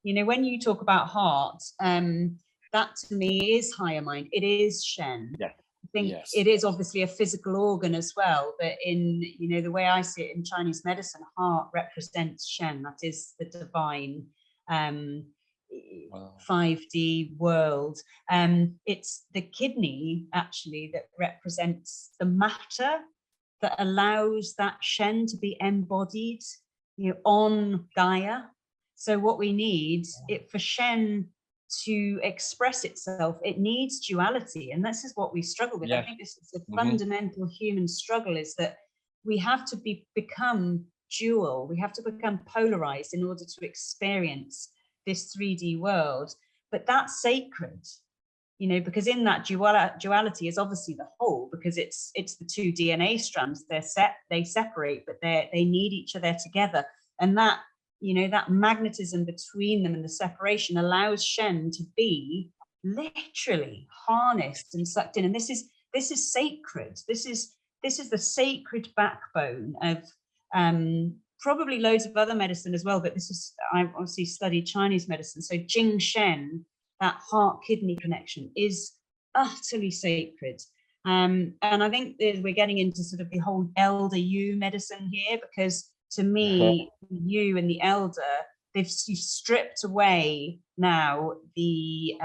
when you talk about heart, that to me is higher mind. It is Shen. Yeah. I think it is obviously a physical organ as well, but in, the way I see it in Chinese medicine, heart represents Shen. That is the divine 5D world. It's the kidney, actually, that represents the matter that allows that Shen to be embodied, on Gaia. So what we need, for Shen to express itself, it needs duality, and this is what we struggle with. I think this is a fundamental human struggle, is that we have to become dual. We have to become polarized in order to experience this 3D world. But that's sacred. Because in that duality is obviously the whole, because it's the two DNA strands. They separate, but they need each other together. And that, that magnetism between them and the separation allows Shen to be literally harnessed and sucked in. And this is sacred. This is the sacred backbone of probably loads of other medicine as well. But I obviously studied Chinese medicine. So Jing Shen, that heart-kidney connection, is utterly sacred. And I think we're getting into sort of the whole elder you medicine here, because to me, you and the elder, you've stripped away now the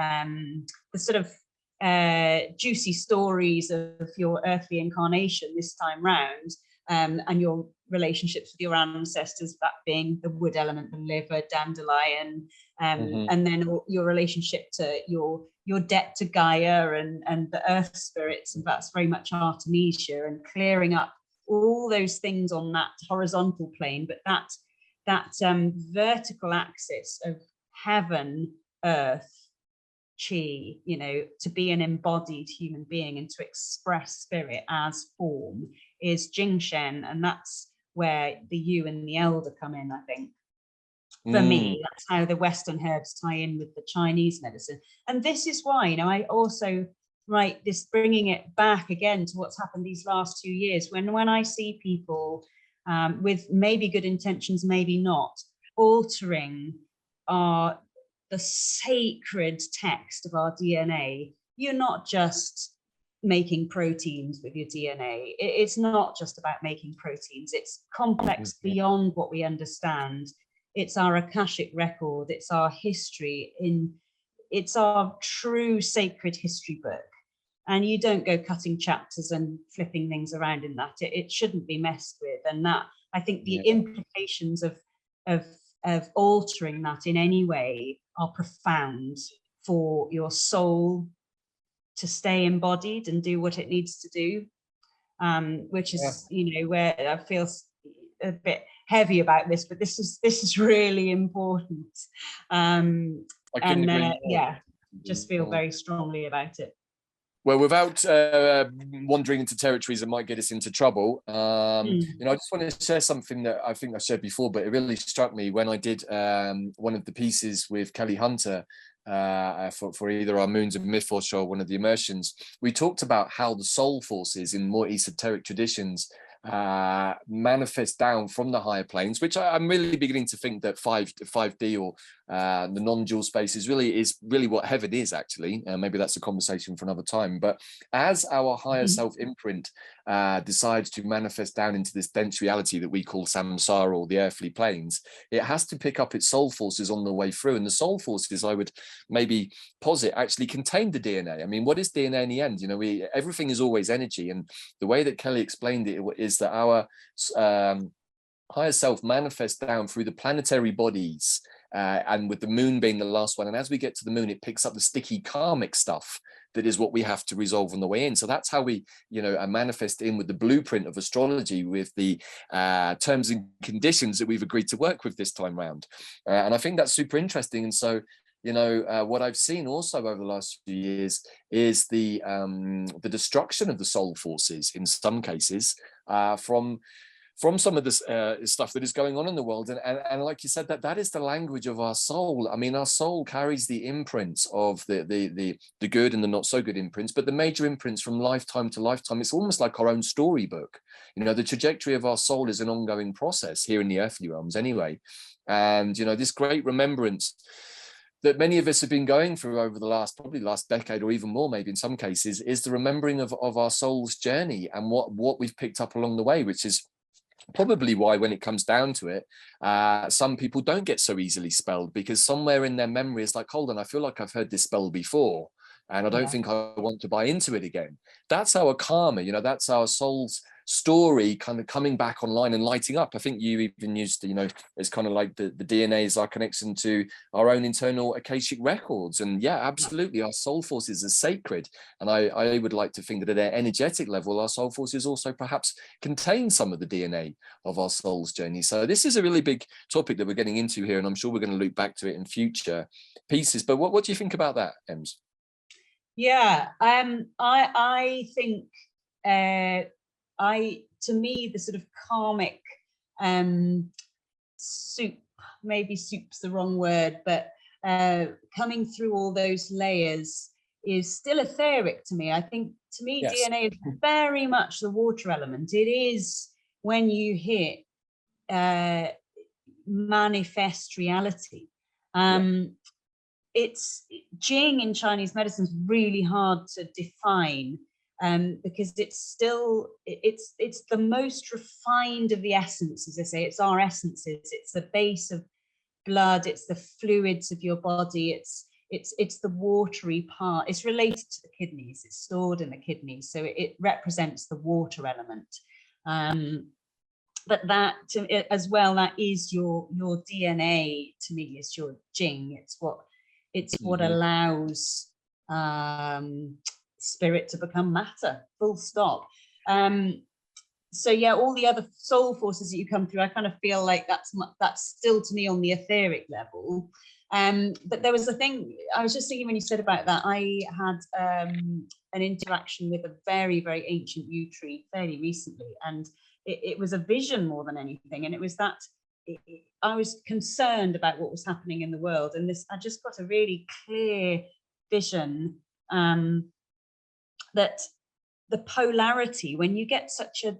sort of juicy stories of your earthly incarnation this time round, and your relationships with your ancestors, that being the wood element, the liver, dandelion, and then your relationship to your debt to Gaia and the earth spirits, and that's very much Artemisia, and clearing up all those things on that horizontal plane, but that vertical axis of heaven, earth, chi, to be an embodied human being and to express spirit as form is Jing Shen, and that's where the you and the elder come in, I think. For me, that's how the Western herbs tie in with the Chinese medicine. And this is why, I also write this, bringing it back again to what's happened these last 2 years, when I see people with maybe good intentions, maybe not, altering the sacred text of our DNA. You're not just making proteins with your DNA. It's not just about making proteins. It's complex beyond what we understand. It's our Akashic record. It's our history. It's our true sacred history book. And you don't go cutting chapters and flipping things around in that. It shouldn't be messed with. And that, I think the implications of altering that in any way are profound for your soul, stay embodied and do what it needs to do, which is, you know, where I feel a bit heavy about this, but this is really important. I couldn't agree more. Yeah, just feel very strongly about it. Well, without wandering into territories that might get us into trouble, you know, I just want to share something that I think I shared before, but it really struck me when I did one of the pieces with Kelly Hunter for either our Moons of Mythos or one of the Immersions. We talked about how the soul forces in more esoteric traditions manifest down from the higher planes, which I'm really beginning to think that 5D or the non-dual space is really what heaven is, actually. Maybe that's a conversation for another time. But as our higher self imprint decides to manifest down into this dense reality that we call samsara or the earthly planes, it has to pick up its soul forces on the way through. And the soul forces, I would maybe posit, actually contain the DNA. I mean, what is DNA in the end? You know, everything is always energy. And the way that Kelly explained it is that our higher self manifests down through the planetary bodies, and with the moon being the last one. And as we get to the moon, it picks up the sticky karmic stuff that is what we have to resolve on the way in. So that's how we, you know, manifest in with the blueprint of astrology, with the terms and conditions that we've agreed to work with this time round. And I think that's super interesting. And so, you know, what I've seen also over the last few years is the destruction of the soul forces in some cases from some of this stuff that is going on in the world. And like you said, that is the language of our soul. I mean, our soul carries the imprints of the good and the not so good imprints, but the major imprints from lifetime to lifetime. It's almost like our own storybook. You know, the trajectory of our soul is an ongoing process here in the earthly realms anyway. And, you know, this great remembrance that many of us have been going through over the probably last decade, or even more maybe in some cases, is the remembering of our soul's journey and what we've picked up along the way, which is probably why, when it comes down to it, some people don't get so easily spelled, because somewhere in their memory is like, hold on, I feel like I've heard this spell before, and I don't think I want to buy into it again. That's our karma, you know, that's our soul's story kind of coming back online and lighting up. I think you even used to, you know, it's kind of like the DNA is our connection to our own internal Akashic records. And yeah, absolutely, our soul forces are sacred. And I would like to think that at an energetic level, our soul forces also perhaps contain some of the DNA of our soul's journey. So this is a really big topic that we're getting into here, and I'm sure we're going to loop back to it in future pieces. But what do you think about that, Ems? Yeah, I think to me, the sort of karmic soup, maybe soup's the wrong word, but coming through all those layers is still etheric to me. I think, to me, yes, DNA is very much the water element. It is when you hit manifest reality. It's Jing in Chinese medicine is really hard to define, because it's the most refined of the essence, as I say. It's our essences. It's the base of blood. It's the fluids of your body. It's the watery part. It's related to the kidneys. It's stored in the kidneys, so it represents the water element. But that, as well, that is your DNA. To me, is your Jing. It's what allows spirit to become matter, full stop. So yeah, all the other soul forces that you come through, I kind of feel like that's still, to me, on the etheric level. But there was a thing I was just thinking when you said about that. I had an interaction with a very, very ancient yew tree fairly recently, and it was a vision more than anything. And it was that I was concerned about what was happening in the world, and I just got a really clear vision that the polarity, when you get such a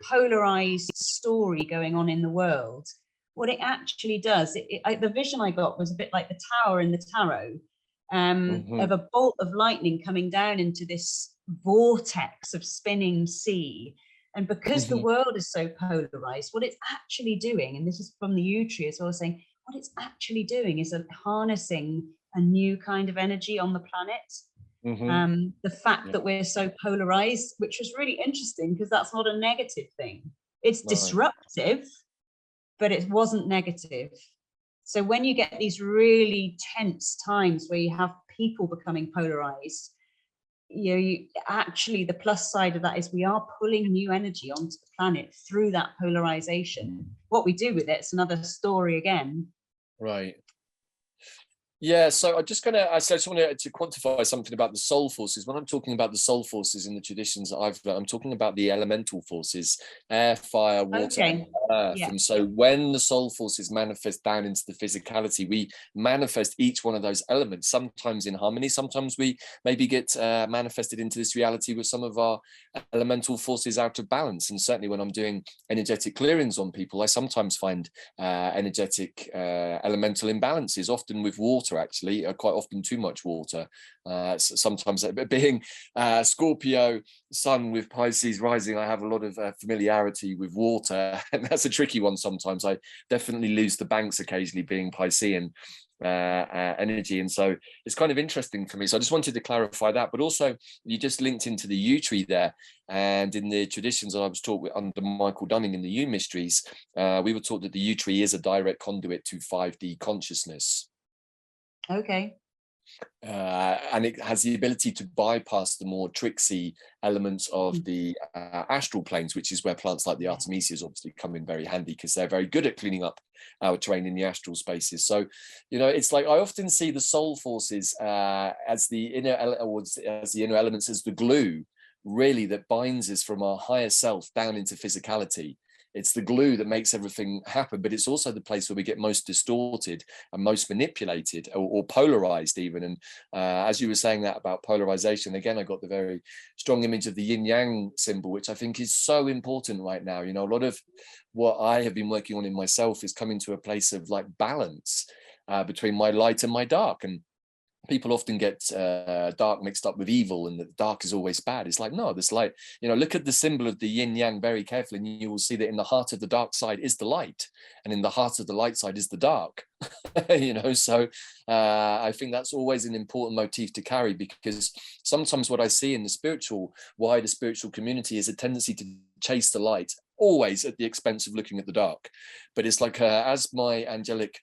polarized story going on in the world, what it actually does, the vision I got was a bit like the tower in the tarot, of a bolt of lightning coming down into this vortex of spinning sea. And because the world is so polarized, what it's actually doing, and this is from the yew tree as well, saying what it's actually doing is harnessing a new kind of energy on the planet. The fact that we're so polarized, which was really interesting, because that's not a negative thing. It's disruptive, but it wasn't negative. So when you get these really tense times where you have people becoming polarized, actually the plus side of that is we are pulling new energy onto the planet through that polarization. What we do with it's another story again. Right. Yeah, so I just wanted to quantify something about the soul forces. When I'm talking about the soul forces in the traditions that I've learned, I'm talking about the elemental forces, air, fire, water, and earth. Yeah. And so when the soul forces manifest down into the physicality, we manifest each one of those elements, sometimes in harmony, sometimes we maybe get manifested into this reality with some of our elemental forces out of balance. And certainly when I'm doing energetic clearings on people, I sometimes find energetic elemental imbalances, often with water, actually, quite often too much water. Sometimes being Scorpio sun with Pisces rising, I have a lot of familiarity with water, and that's a tricky one sometimes. I definitely lose the banks occasionally being Piscean energy, and so it's kind of interesting for me. So I just wanted to clarify that, but also you just linked into the U tree there, and in the traditions that I was taught with under Michael Dunning in the U mysteries, we were taught that the U tree is a direct conduit to 5D consciousness. Okay. And it has the ability to bypass the more tricksy elements of the astral planes, which is where plants like the Artemisias obviously come in very handy, because they're very good at cleaning up our terrain in the astral spaces. So, it's like I often see the soul forces as the inner elements, as the glue, really, that binds us from our higher self down into physicality. It's the glue that makes everything happen, but it's also the place where we get most distorted and most manipulated, or polarized even. And as you were saying that about polarization, again, I got the very strong image of the yin yang symbol, which I think is so important right now. A lot of what I have been working on in myself is coming to a place of like balance between my light and my dark. And people often get dark mixed up with evil, and the dark is always bad. It's like, no, this light, look at the symbol of the yin yang very carefully, and you will see that in the heart of the dark side is the light, and in the heart of the light side is the dark. So I think that's always an important motif to carry, because sometimes what I see in the wider spiritual community is a tendency to chase the light, always at the expense of looking at the dark. But it's like, as my angelic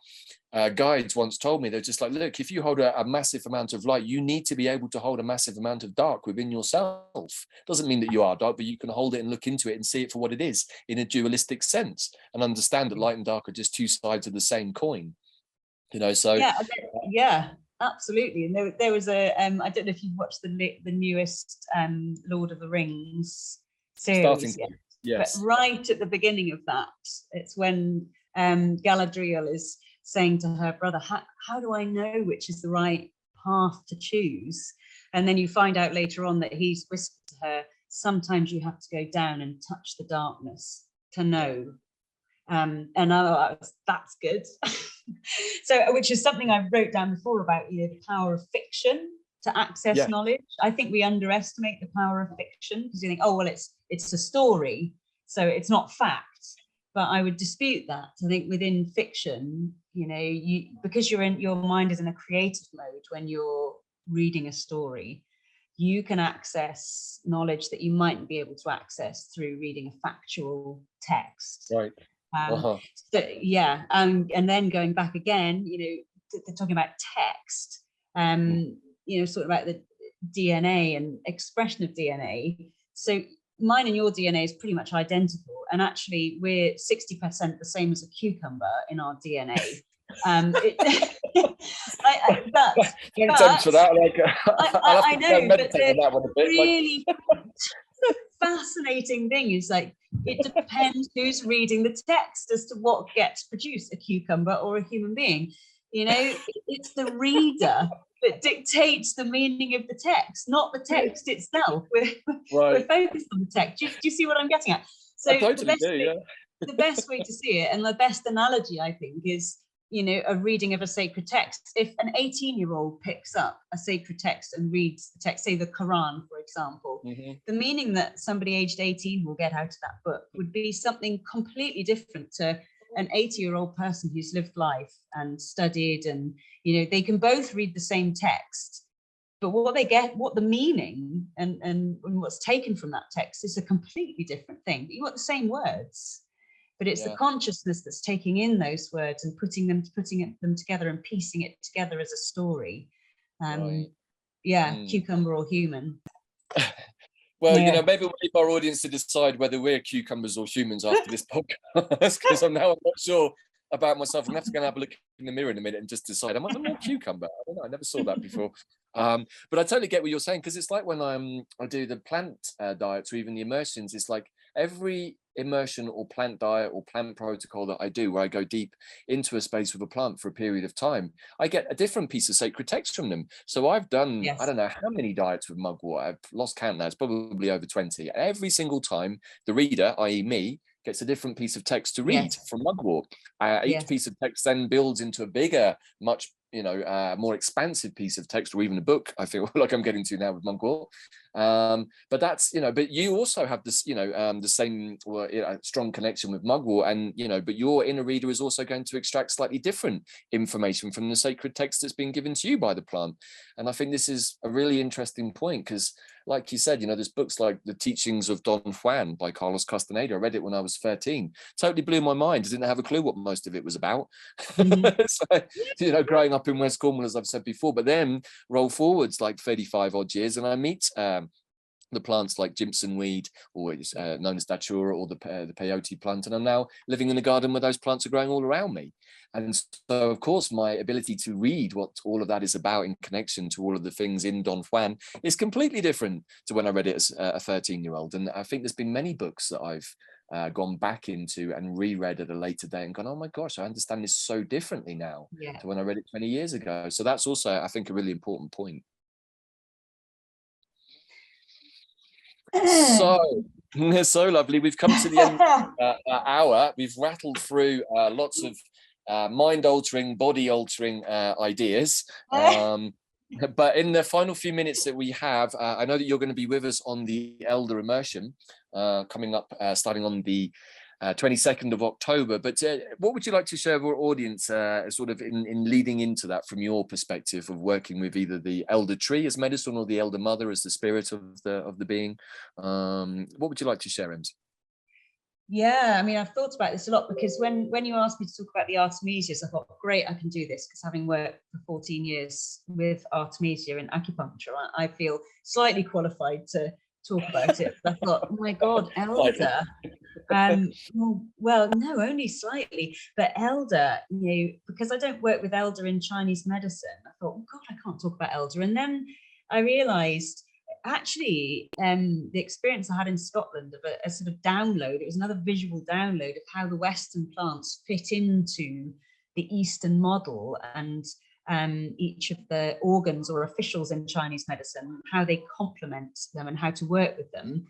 guides once told me, they're just like, look, if you hold a massive amount of light, you need to be able to hold a massive amount of dark within yourself. Doesn't mean that you are dark, but you can hold it and look into it and see it for what it is in a dualistic sense, and understand that light and dark are just two sides of the same coin. So yeah, absolutely. And there was a I don't know if you've watched the newest Lord of the Rings series yet. Yes. But right at the beginning of that, it's when Galadriel is saying to her brother, how do I know which is the right path to choose? And then you find out later on that he's whispered to her, sometimes you have to go down and touch the darkness to know. And that's good. So, which is something I wrote down before about the power of fiction to access knowledge. I think we underestimate the power of fiction, because you think, oh well, it's a story, so it's not fact. But I would dispute that. I think within fiction, because your mind is in a creative mode when you're reading a story, you can access knowledge that you mightn't be able to access through reading a factual text. Right. So, and then going back again, they're talking about text, sort of about the DNA and expression of DNA. So mine and your DNA is pretty much identical, and actually we're 60% the same as a cucumber in our DNA. Don't tempt for that. I know, but the really fascinating thing is, like, it depends who's reading the text as to what gets produced, a cucumber or a human being. It's the reader that dictates the meaning of the text, not the text itself. We're focused on the text. Do you see what I'm getting at? So the best way to see it, and the best analogy, I think, is a reading of a sacred text. If an 18-year-old picks up a sacred text and reads the text, say the Quran, for example, the meaning that somebody aged 18 will get out of that book would be something completely different to an 80-year-old person who's lived life and studied, and they can both read the same text, but what the meaning and what's taken from that text is a completely different thing. You want the same words, but it's the consciousness that's taking in those words and putting them together and piecing it together as a story Right. Yeah, cucumber or human. Well, Yeah. you know, maybe we'll leave our audience to decide whether we're cucumbers or humans after this podcast, because I'm not sure about myself. I'm going to have a look in the mirror in a minute and just decide, am I more cucumber? I don't know. I never saw that before. But I totally get what you're saying, because it's like when I do the plant diets or even the immersions, it's like every immersion or plant diet or plant protocol that I do, where I go deep into a space with a plant for a period of time, I get a different piece of sacred text from them. So I've done, I don't know how many diets with mugwort. I've lost count now. It's probably over 20. Every single time the reader, i.e. me, gets a different piece of text to read from mugwort. Each piece of text then builds into a bigger, much more expansive piece of text, or even a book, I feel like I'm getting to now with mugwort. But that's, but you also have this, the same strong connection with mugwort, and, but your inner reader is also going to extract slightly different information from the sacred text that's been given to you by the plant. And I think this is a really interesting point, because like you said, there's books like The Teachings of Don Juan by Carlos Castaneda. I read it when I was 13. Totally blew my mind. I didn't have a clue what most of it was about. So, growing up in West Cornwall, as I've said before, but then roll forwards like 35 odd years and I meet the plants like Jimson weed, or known as datura, or the peyote plant, and I'm now living in a garden where those plants are growing all around me. And so, of course, my ability to read what all of that is about in connection to all of the things in Don Juan is completely different to when I read it as a 13-year-old. And I think there's been many books that I've gone back into and reread at a later date and gone, oh my gosh, I understand this so differently now to when I read it 20 years ago. So that's also, I think, a really important point. So lovely. We've come to the end of the hour. We've rattled through lots of mind-altering, body-altering ideas. But in the final few minutes that we have, I know that you're going to be with us on the Elder Immersion coming up, starting on the 22nd of October. But what would you like to share with our audience sort of in leading into that, from your perspective of working with either the elder tree as medicine or the elder mother as the spirit of the being? What would you like to share, Ems? Yeah, I mean, I've thought about this a lot, because when you asked me to talk about the Artemisias, I thought, great, I can do this, because having worked for 14 years with Artemisia in acupuncture, I feel slightly qualified to talk about it. But I thought, oh my God, elder. Well, no, only slightly, but elder, because I don't work with elder in Chinese medicine, I thought, oh God, I can't talk about elder. And then I realized, actually, the experience I had in Scotland of a sort of download, it was another visual download of how the Western plants fit into the Eastern model, and each of the organs or officials in Chinese medicine, how they complement them and how to work with them.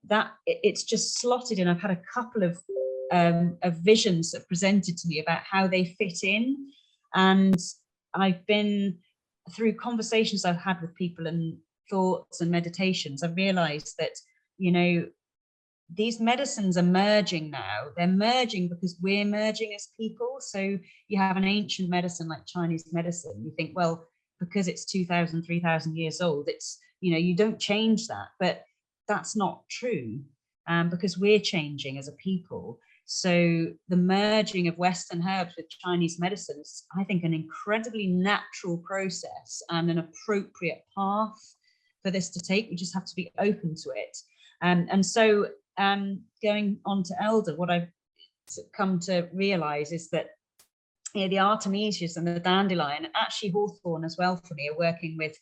That it's just slotted in. I've had a couple of visions that presented to me about how they fit in, and I've been, through conversations I've had with people and thoughts and meditations, I've realized that these medicines are merging now. They're merging because we're merging as people. So you have an ancient medicine like Chinese medicine, you think, well, because it's 2,000, 3,000 years old, it's, you don't change that. But that's not true, because we're changing as a people. So the merging of Western herbs with Chinese medicine is, I think, an incredibly natural process and an appropriate path for this to take. We just have to be open to it. And so going on to elder, what I've come to realize is that the Artemisias and the dandelion, and actually hawthorn as well for me, are working with,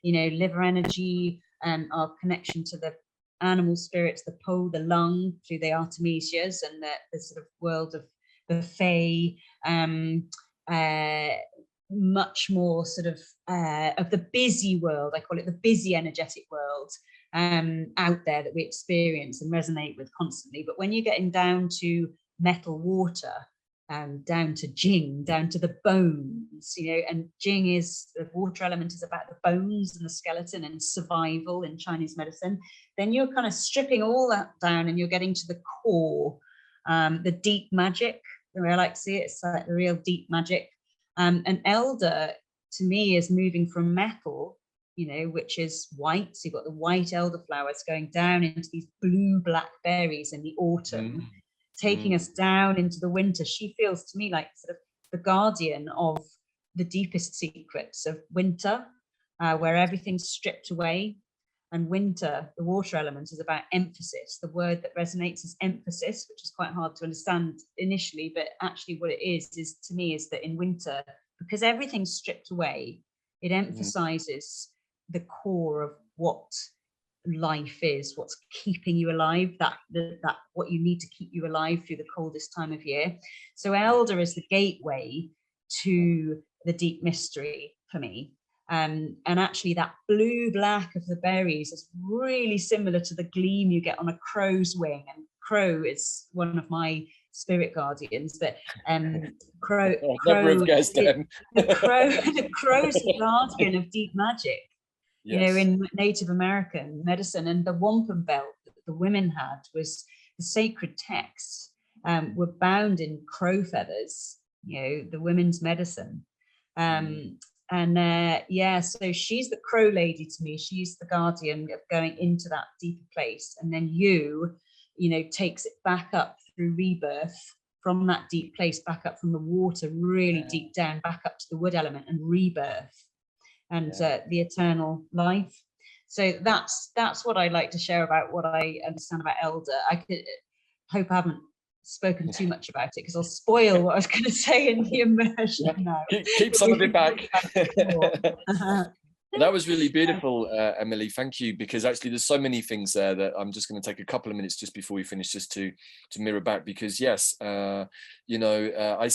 liver energy and our connection to the animal spirits, the po, the lung, through the Artemisias, and the sort of world of the fae, much more sort of the busy world, I call it the busy energetic world, out there that we experience and resonate with constantly. But when you're getting down to metal water, down to Jing, down to the bones, and Jing is, the water element is about the bones and the skeleton and survival in Chinese medicine, then you're kind of stripping all that down and you're getting to the core, the deep magic, the way I like to see it. It's like the real deep magic. And elder, to me, is moving from metal, which is white. So you've got the white elderflowers going down into these blue-black berries in the autumn, taking us down into the winter. She feels to me like sort of the guardian of the deepest secrets of winter, where everything's stripped away. And winter, the water element, is about emphasis. The word that resonates is emphasis, which is quite hard to understand initially, but actually what it is to me is that in winter, because everything's stripped away, it emphasizes the core of what life is, what's keeping you alive, that what you need to keep you alive through the coldest time of year. So elder is the gateway to the deep mystery for me. And actually that blue black of the berries is really similar to the gleam you get on a crow's wing, and crow is one of my spirit guardians, but crow never have guessed them. the crow's the guardian of deep magic. Yes. You know, in Native American medicine, and the wampum belt that the women had was the sacred texts were bound in crow feathers, you know, the women's medicine. So she's the crow lady to me. She's the guardian of going into that deeper place. And then you know, takes it back up through rebirth from that deep place, back up from the water, really deep down, back up to the wood element and rebirth and the eternal life. So that's what I like to share about what I understand about elder. I hope I haven't spoken too much about it, because I'll spoil what I was going to say in the immersion now. Keep some of it back. That was really beautiful, Emily. Thank you, because actually there's so many things there that I'm just going to take a couple of minutes just before we finish, just to mirror back, because yes, you know, I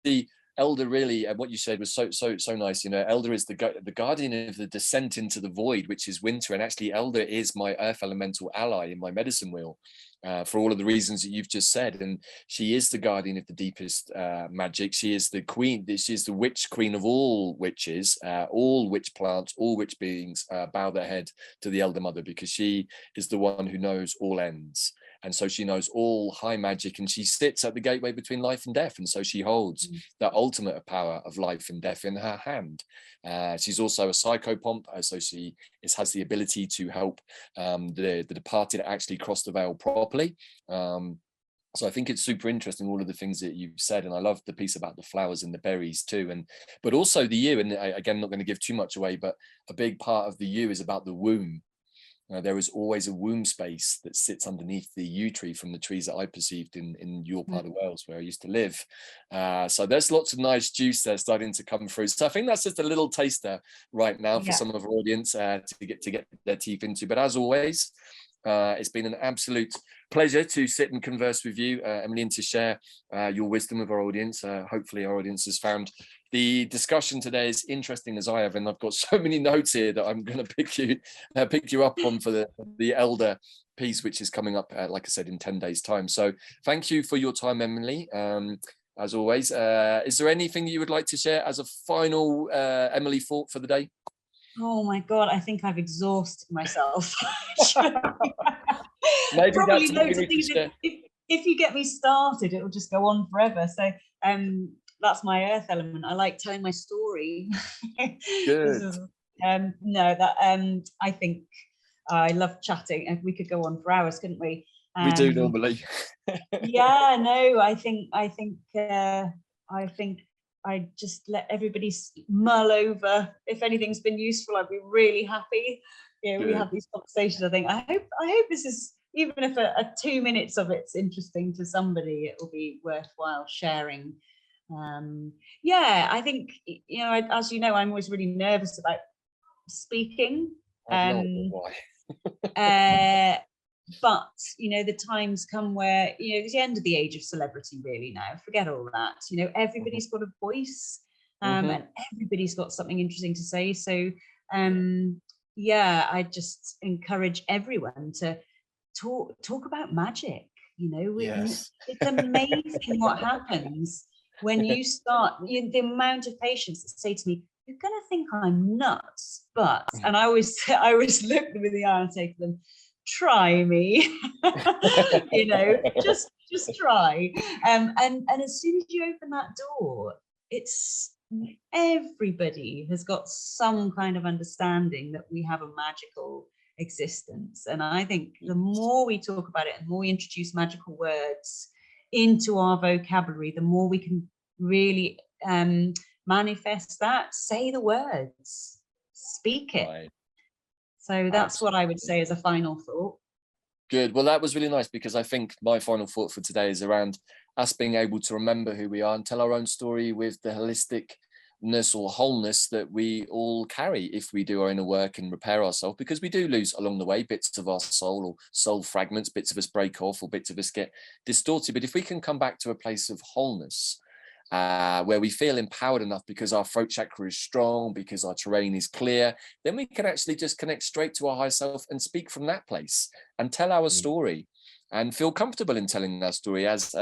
see elder really, and what you said was so nice. You know, elder is the guardian of the descent into the void, which is winter, and actually elder is my earth elemental ally in my medicine wheel, for all of the reasons that you've just said. And she is the guardian of the deepest magic. She is the queen. She is the witch queen of all witches. All witch plants, all witch beings bow their head to the elder mother, because she is the one who knows all ends. And so she knows all high magic, and she sits at the gateway between life and death. And so she holds that ultimate power of life and death in her hand. She's also a psychopomp, so she has the ability to help the departed actually cross the veil properly. So I think it's super interesting, all of the things that you've said, and I love the piece about the flowers and the berries too, but also the yew. And again, I'm not going to give too much away, but a big part of the yew is about the womb. There is always a womb space that sits underneath the yew tree from the trees that I perceived in your part of Wales, where I used to live. So there's lots of nice juice there starting to come through. So I think that's just a little taster right now for some of our audience to get their teeth into. But as always, it's been an absolute pleasure to sit and converse with you, Emily, and to share your wisdom with our audience. Hopefully our audience has found the discussion today as interesting as I have, and I've got so many notes here that I'm going to pick you up on for the elder piece, which is coming up, like I said, in 10 days' time. So thank you for your time, Emily. As always, is there anything you would like to share as a final Emily thought for the day? Oh my God, I think I've exhausted myself. Maybe probably that's what if you get me started, it will just go on forever. So that's my earth element. I like telling my story. Good. I think I love chatting, and we could go on for hours, couldn't we? We do normally. Yeah, no, I think I just let everybody mull over. If anything's been useful, I'd be really happy. You know, we have these conversations. I hope this is, even if a 2 minutes of it's interesting to somebody, it will be worthwhile sharing. I think, you know, as you know, I'm always really nervous about speaking. But you know, the times come where, you know, it's the end of the age of celebrity really now. Forget all that. You know, everybody's got a voice, and everybody's got something interesting to say. So I just encourage everyone to talk about magic. You know, it's amazing what happens when you start. The amount of patients that say to me, "You're going to think I'm nuts," but and I always look them in the eye and say to them, try me. You know, just try. And as soon as you open that door, it's everybody has got some kind of understanding that we have a magical existence. And I think the more we talk about it and the more we introduce magical words into our vocabulary, the more we can really manifest that, say the words, speak it. Right. So that's what I would say as a final thought. Good. Well, that was really nice, because I think my final thought for today is around us being able to remember who we are and tell our own story with the holisticness or wholeness that we all carry if we do our inner work and repair ourselves, because we do lose along the way bits of our soul, or soul fragments, bits of us break off, or bits of us get distorted. But if we can come back to a place of wholeness, where we feel empowered enough because our throat chakra is strong, because our terrain is clear, then we can actually just connect straight to our higher self and speak from that place and tell our story and feel comfortable in telling that story, as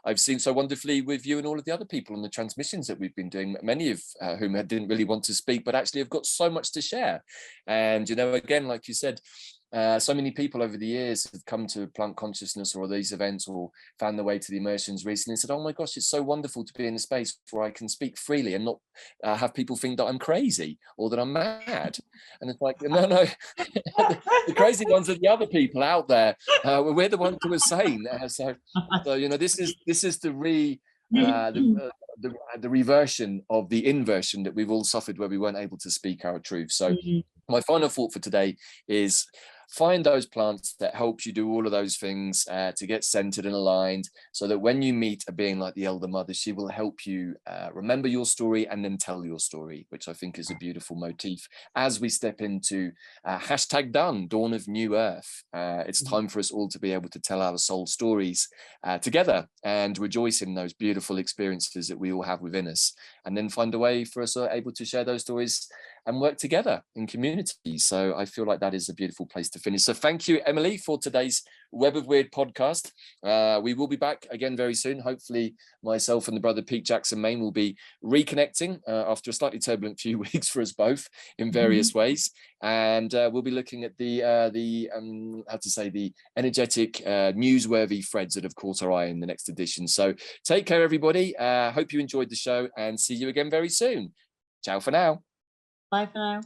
I've seen so wonderfully with you and all of the other people on the transmissions that we've been doing, many of whom didn't really want to speak, but actually have got so much to share. And, you know, again, like you said, so many people over the years have come to plant consciousness or these events, or found their way to the immersions recently and said, oh my gosh, it's so wonderful to be in a space where I can speak freely and not have people think that I'm crazy or that I'm mad. And it's like, no, the crazy ones are the other people out there. We're the ones who are sane. So you know, this is the reversion of the inversion that we've all suffered, where we weren't able to speak our truth. So my final thought for today is, find those plants that help you do all of those things to get centered and aligned, so that when you meet a being like the Elder Mother, she will help you remember your story and then tell your story, which I think is a beautiful motif as we step into #done, dawn of new earth. It's time for us all to be able to tell our soul stories together and rejoice in those beautiful experiences that we all have within us, and then find a way for us able to share those stories and work together in community. So I feel like that is a beautiful place to finish. So thank you, Emily, for today's Web of Wyrd podcast. We will be back again very soon. Hopefully myself and the brother Pete Jackson Main will be reconnecting after a slightly turbulent few weeks for us both in various ways. And we'll be looking at the energetic, newsworthy threads that have caught our eye in the next edition. So take care, everybody. Hope you enjoyed the show, and see you again very soon. Ciao for now. Bye for now.